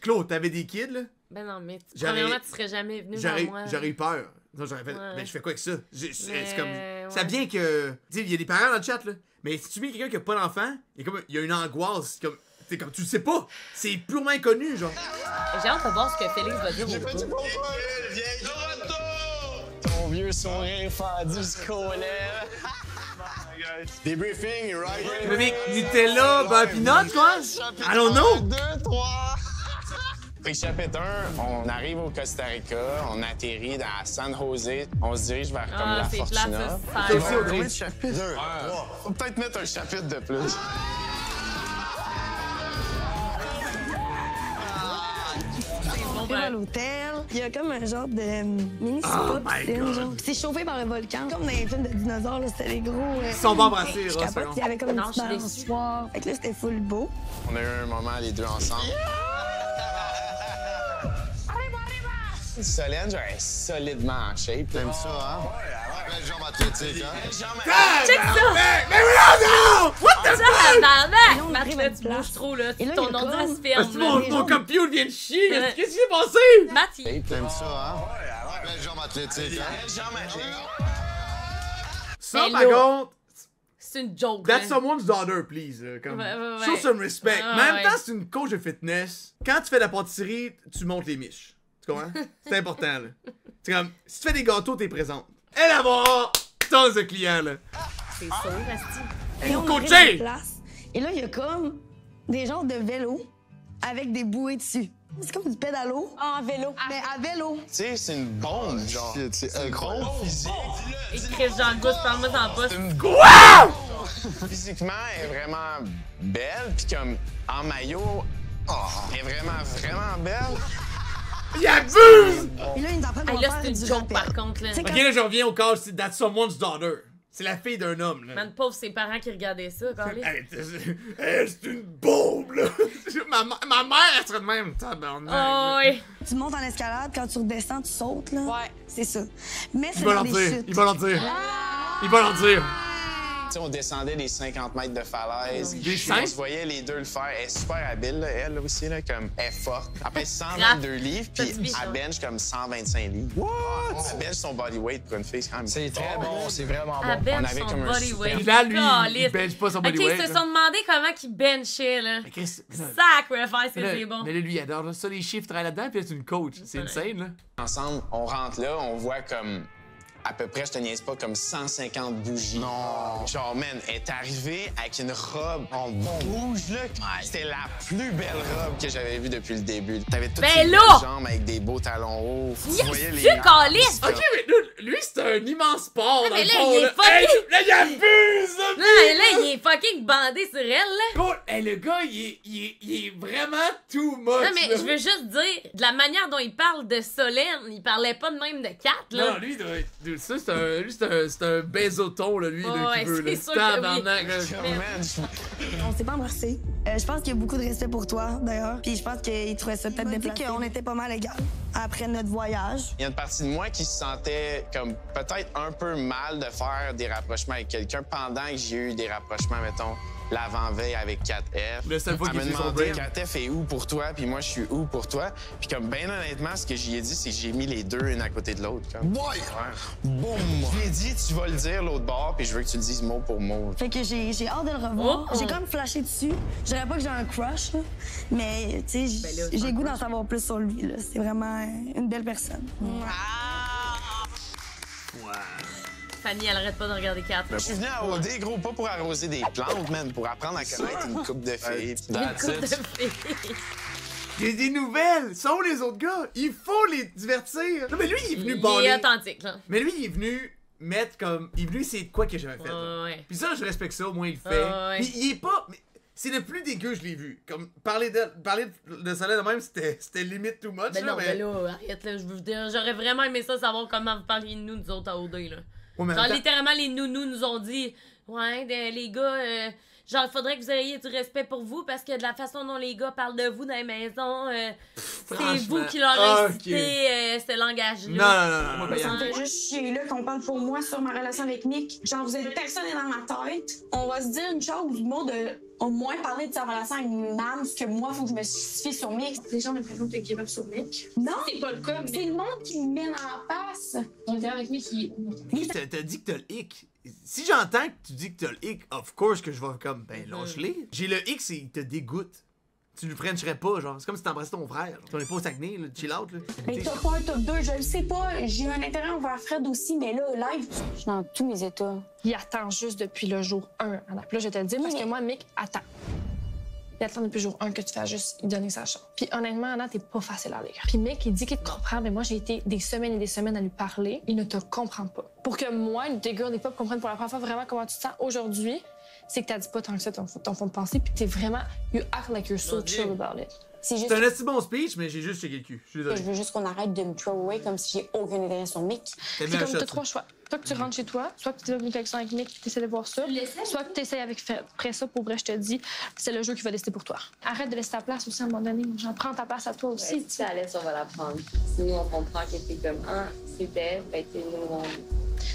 A: Claude, t'avais des kids, là?
B: Ben non, mais premièrement, tu serais jamais venu vers moi.
A: J'aurais eu peur. Non, j'aurais fait.
B: Ouais.
A: Mais je fais quoi avec ça? C'est comme.
B: Ouais.
A: Ça vient que. Tu sais, il y a des parents dans le chat, là. Mais si tu mets quelqu'un qui a pas d'enfant, il y a une angoisse. Comme tu le sais pas. C'est purement inconnu, genre.
B: J'ai hâte de voir ce que Félix va dire au groupe.
D: Ton vieux sourire fendu jusqu'aux lèvres.
E: Debriefing, right?
A: Mais Nutella, beurre peanut, quoi? I don't know!
C: 2, 3. Puis chapitre 1, on arrive au Costa Rica, on atterrit à San Jose, on se dirige vers comme la
B: c'est
C: Fortuna.
B: plate, ça,
A: Toi aussi, Audrey.
C: Combien de chapitres? 2, 3. Faut peut-être mettre un chapitre de plus.
G: On arrive à l'hôtel, il y a comme un genre de mini spa piscine, genre. Puis c'est chauffé par le volcan, comme dans les films de dinosaures, là, c'était les gros.
A: Ils sont pas embrassés,
G: je
A: Ross,
G: capote, il y avait comme une petite balançoire. Fait que là, c'était full beau.
C: On a eu un moment les deux ensemble. Solène, genre, elle est solidement en shape.
F: T'aimes ça, hein? Belle jambe athlétique, hein?
B: Check ça!
A: Mais non! What the fuck?
B: Tabarnak! Marie, là, tu bouges trop, là.
G: Et là,
B: Ton
G: il y a
B: ordi
G: comme-
B: se ferme, là.
A: Mon computer vient de chier!
B: Ouais.
A: Qu'est-ce qui s'est passé?
B: Matt, il...
F: T'aimes ça, hein? Belle jambe athlétique, hein?
C: Belle jambe athlétique.
A: Ça,
B: Mais
A: par
B: là,
A: contre,
B: c'est une joke,
A: that's
B: hein.
A: someone's daughter, please. Comme,
B: Ouais.
A: show some respect.
B: Ah,
A: Mais en même
B: ouais.
A: temps, c'est une coach de fitness. Quand tu fais de la pâtisserie, tu montes les miches. Tu comprends? C'est important, là. C'est comme, si tu fais des gâteaux, t'es présente. Elle va avoir tons de clients, là.
B: C'est sûr, Asti.
G: Et
A: Pour
G: on arrive
A: coacher!
G: à la place. Et là, il y a comme des genres de vélos avec des bouées dessus. C'est comme du pédalo.
I: Ah, en vélo.
G: Mais à vélo.
C: Tu sais, c'est une bombe, genre.
F: C'est incroyable.
B: Et Chris Jean-Gousse, parle-moi en poste.
C: Physiquement, elle est vraiment belle, puis comme en maillot, elle est vraiment belle.
A: Il abuse!
G: Et là, ils nous apprennent
B: Hey,
G: qu'on
B: là,
G: va
B: c'est
G: faire
B: une
G: du
B: joke,
G: rappel.
B: par contre, là.
G: Tu sais,
A: Ok,
G: quand-
A: là, je reviens au cas, c'est that's someone's daughter. C'est la fille d'un homme, là.
B: Man, pauvre ses parents qui regardaient ça, Carly.
A: Hey, c'est une bombe, là. ma mère, elle serait de même. Tabarnak.
B: Oh, oui.
G: Tu montes en escalade, quand tu redescends, tu sautes, là.
I: Ouais.
G: C'est ça. Mais c'est
A: Il va
G: dans
A: leur
G: des
A: dire.
G: chutes.
A: Il va leur dire. Il va leur dire.
C: Tu sais, on descendait les 50 mètres de falaise.
A: Des
C: Puis
A: cinq?
C: on se voyait les deux le faire. Elle est super habile, là, elle aussi, là, comme elle est forte. Après 122 livres, puis elle bench comme 125 livres. What? Elle bench son bodyweight pour une fille, c'est quand même.
D: C'est très bon, c'est vraiment
B: Elle
D: bon.
B: bench
C: On avait
B: son
C: comme un
B: bodyweight.
A: Puis là, lui, il
B: Caliste.
A: bench pas son
B: Ok,
A: bodyweight.
B: ils se sont demandé comment qu'ils benchaient, là.
A: Mais Chris,
B: Sacrifice, que
A: mais
B: c'est
A: là,
B: bon.
A: mais là, lui, il adore ça, les chiffres, travaillent là-dedans, puis là, c'est une coach. C'est insane, là.
C: Ensemble, on rentre là, on voit comme à peu près, je te niaise pas, comme 150 bougies. Non. Genre, man, elle est arrivée avec une robe en rouge, là. C'était la plus belle robe que j'avais vue depuis le début. T'avais toutes
B: Ben
C: ces
B: là!
C: belles jambes avec des beaux talons hauts. Tu voyais les...
B: Tu caliste!
A: Ok, mais là, lui, c'est un immense sport, dans
B: mais
A: le
B: là,
A: fond,
B: il est
A: là.
B: fucking-
A: Hey, là, il abuse, là.
B: Non, là, il est fucking bandé sur elle, là.
A: Gros, hey, le gars, il est vraiment too much.
B: Non, mais
A: là.
B: je veux juste dire, de la manière dont il parle de Solène, il parlait pas de même de Kat, là.
A: Non, lui, il doit être- ça, c'est un baisoton, là, lui, là,
B: Ouais,
A: qui veut,
B: c'est
A: là.
B: sûr que oui.
A: Tabarnak, là.
G: On s'est pas embrassé. Je pense qu'il y a beaucoup de respect pour toi, d'ailleurs. Puis je pense qu'il trouvait ça peut-être déplacé. qu'on était pas mal égal après notre voyage.
C: Il y a une partie de moi qui se sentait comme peut-être un peu mal de faire des rapprochements avec quelqu'un pendant que j'ai eu des rapprochements, mettons, l'avant-veille avec 4F.
A: Le seul fois
C: Elle
A: qu'il
C: me
A: fait son
C: demandait
A: brain.
C: 4F est où pour toi, puis moi je suis où pour toi. Puis comme bien honnêtement, ce que j'y ai dit, c'est que j'ai mis les deux une à côté de l'autre. Comme.
F: Ouais!
C: Boum! Je lui ai dit, tu vas le dire l'autre bord, puis je veux que tu le dises mot pour mot.
G: Fait que j'ai hâte de le revoir.
B: Oh!
G: J'ai comme flashé dessus. Je dirais pas que j'ai un crush, là, mais tu sais,
B: Ben là,
G: j'ai goût d'en savoir plus sur lui. là. C'est vraiment une belle personne.
B: Fanny, elle arrête pas de regarder Kat.
C: Je suis venu à OD, gros, pas pour arroser des plantes, man, pour apprendre à connaître une coupe de filles. That's it.
A: Il y a des nouvelles. Sont où les autres gars? Il faut les divertir. Non, mais lui, il est venu
B: Il
A: baller.
B: est authentique, là.
A: Mais lui, il est venu mettre comme. Il est venu essayer de quoi que j'ai jamais fait. là.
B: Ouais.
A: Puis ça, je respecte ça, au moins il le fait.
B: Ouais.
A: Puis il est pas. mais c'est le plus dégueu, je l'ai vu. Comme parler de Solène de même, c'était limite too much.
B: Ben
A: là,
B: non,
A: mais...
B: ben là, arrête, là. Je veux dire, j'aurais vraiment aimé ça savoir comment vous parliez de nous autres à OD, là.
A: Ouais, mais
B: Genre,
A: attends.
B: littéralement, les nounous nous ont dit Ouais, les gars, genre, il faudrait que vous ayez du respect pour vous parce que de la façon dont les gars parlent de vous dans les maisons, c'est vous qui leur incitez ce langage-là.
R: Non. Ça me fait juste chier là qu'on parle pour moi sur ma relation avec Nick. Genre, vous êtes personne dans ma tête. On va se dire une chose, du mot de au moins parler de sa relation avec Nam, parce que moi, il faut que je me justifie sur Mick. Les gens ont l'impression que tu give up sur Mick. Non! C'est pas le cas, mais... C'est le monde qui me met en face. On est avec Mick qui...
A: T'as dit que t'as le hic. Si j'entends que tu dis que t'as le hic, of course que je vais comme, ben, lâche-les. J'ai le hic, c'est il te dégoûte. Tu lui frencherais pas, genre. C'est comme si t'embrassais ton frère. On est pas au Saguenay, là, chill out, là.
R: Mais top 1, top 2, je le sais pas. J'ai un intérêt envers Fred aussi, mais là, live, je suis dans tous mes états.
N: Il attend juste depuis le jour 1, Anna. Puis là, je vais te le dire, parce que moi, Mick attend. Il attend depuis le jour 1 que tu fasses juste lui donner sa chance. Puis honnêtement, Anna, t'es pas facile à lire. Puis Mick, il dit qu'il te comprend, mais moi, j'ai été des semaines et des semaines à lui parler. Il ne te comprend pas. Pour que moi, une des girls des pop comprenne pour la première fois vraiment comment tu te sens aujourd'hui, c'est que t'as dit pas tant que ça ton fond de pensée, puis t'es vraiment... You act like you're so chill about it.
A: C'est un assez bon speech, mais j'ai juste checké le cul. Je suis désolé.
R: Je veux juste qu'on arrête de me throw away comme si j'ai aucun intérêt sur Mick.
N: C'est comme t'as 3 choix. Soit que tu rentres chez toi, soit que tu développes une connexion avec Mick, tu essaies de voir ça, soit que tu essaies avec Fred. Après ça, pour vrai, je te dis, c'est le jeu qui va décider pour toi. Arrête de laisser ta place aussi à un moment donné. J'en prends ta place à toi aussi.
B: Si t'es à l'aise, on va la prendre. Si nous, on comprend que t'es comme c'était, ben t'es nous,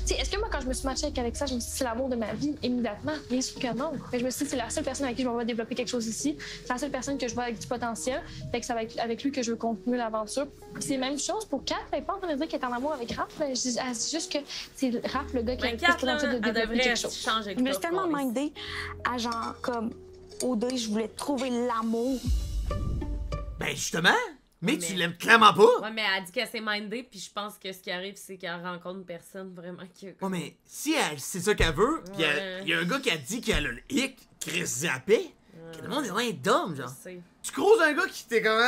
N: est-ce que moi, quand je me suis matchée avec Alexa, je me suis dit c'est l'amour de ma vie immédiatement? Bien sûr que non. Mais je me suis dit c'est la seule personne avec qui je vais développer quelque chose ici. C'est la seule personne que je vois avec du potentiel. Fait que c'est avec lui que je veux continuer l'aventure. C'est la même chose pour Kat. Elle n'est pas en train de dire qu'elle est en amour avec Raph. Elle dit juste que c'est Raph le gars qui a le plus potentiel de développer quelque chose.
R: Je me suis tellement mindée à genre comme au deuil, je voulais trouver l'amour.
A: Ben justement! Mais tu l'aimes clairement pas!
B: Ouais, mais elle dit qu'elle s'est mindée, puis je pense que ce qui arrive, c'est qu'elle rencontre une personne vraiment qui...
A: Ouais, mais si c'est ça qu'elle veut, pis il y a un gars qui a dit qu'elle a le hic, Chris Zappé, que le monde est loin d'homme, genre. Tu croises un gars qui t'est comme...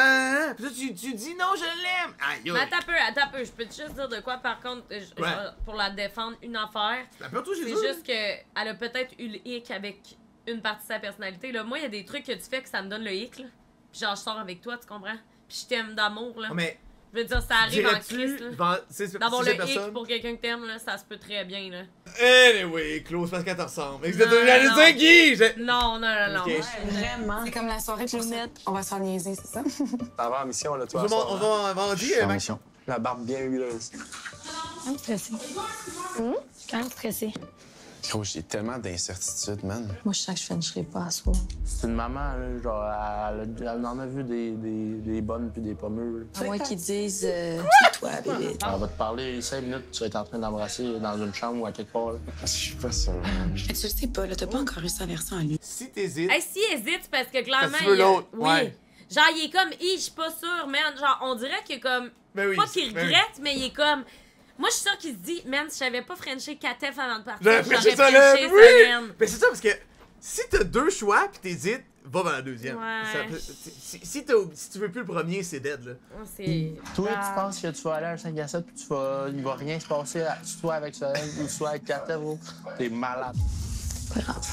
A: Pis là, tu dis non, je l'aime! Aïe,
B: mais attends un peu, je peux te juste dire de quoi, par contre, pour la défendre, une affaire. C'est juste qu'elle a peut-être eu le hic avec une partie de sa personnalité, là. Moi, il y a des trucs que tu fais que ça me donne le hic, là. Pis genre, je sors avec toi, tu comprends? Pis je t'aime d'amour, là.
A: Mais
B: je veux dire, ça arrive en crise, là. D'avoir le
A: personne...
B: hic pour quelqu'un que t'aimes, là, ça se peut très bien, là.
A: Anyway, Claude, parce qu'elle te ressemble. J'allais dire qui?
B: Non.
A: Okay.
R: Vraiment. C'est comme la soirée Clownette. On va se faire niaiser, c'est ça?
Q: Ça va en mission, là, toi.
A: On va vendrer, Max.
Q: La barbe bien huileuse.
R: Je suis stressée. Quand même stressée.
E: Gros, j'ai tellement d'incertitudes, man.
J: Moi, je sens que je finirai pas à soir.
D: C'est une maman, là, genre, elle en a vu des bonnes puis des pas mûres.
J: À moins qu'ils disent c'est toi, bébé.
D: On va te parler 5 minutes, tu vas être en train d'embrasser dans une chambre ou à quelque part. Là.
E: Je suis pas sûr.
J: Tu sais pas, là, t'as pas encore eu sa version à lui.
A: Si t'hésites.
B: Hey, s'il hésite, c'est parce que clairement.
A: Tu veux l'autre,
B: oui. Genre, il est comme, je suis pas sûre, man. Genre, on dirait qu'il est comme. Pas qu'il regrette, mais il est comme. Moi, je suis sûre qu'il se dit, man, si j'avais pas frenché Katef avant de partir, j'aurais frenché Solène.
A: Oui! Mais c'est ça, parce que si t'as 2 choix pis t'hésites, va vers la deuxième.
B: Ouais.
A: Si tu veux plus le premier, c'est dead, là.
D: Toi, tu penses que tu vas aller à un 5 à 7 pis il va rien se passer soit avec Solène ou soit avec Katef, t'es malade.
J: Pas grave.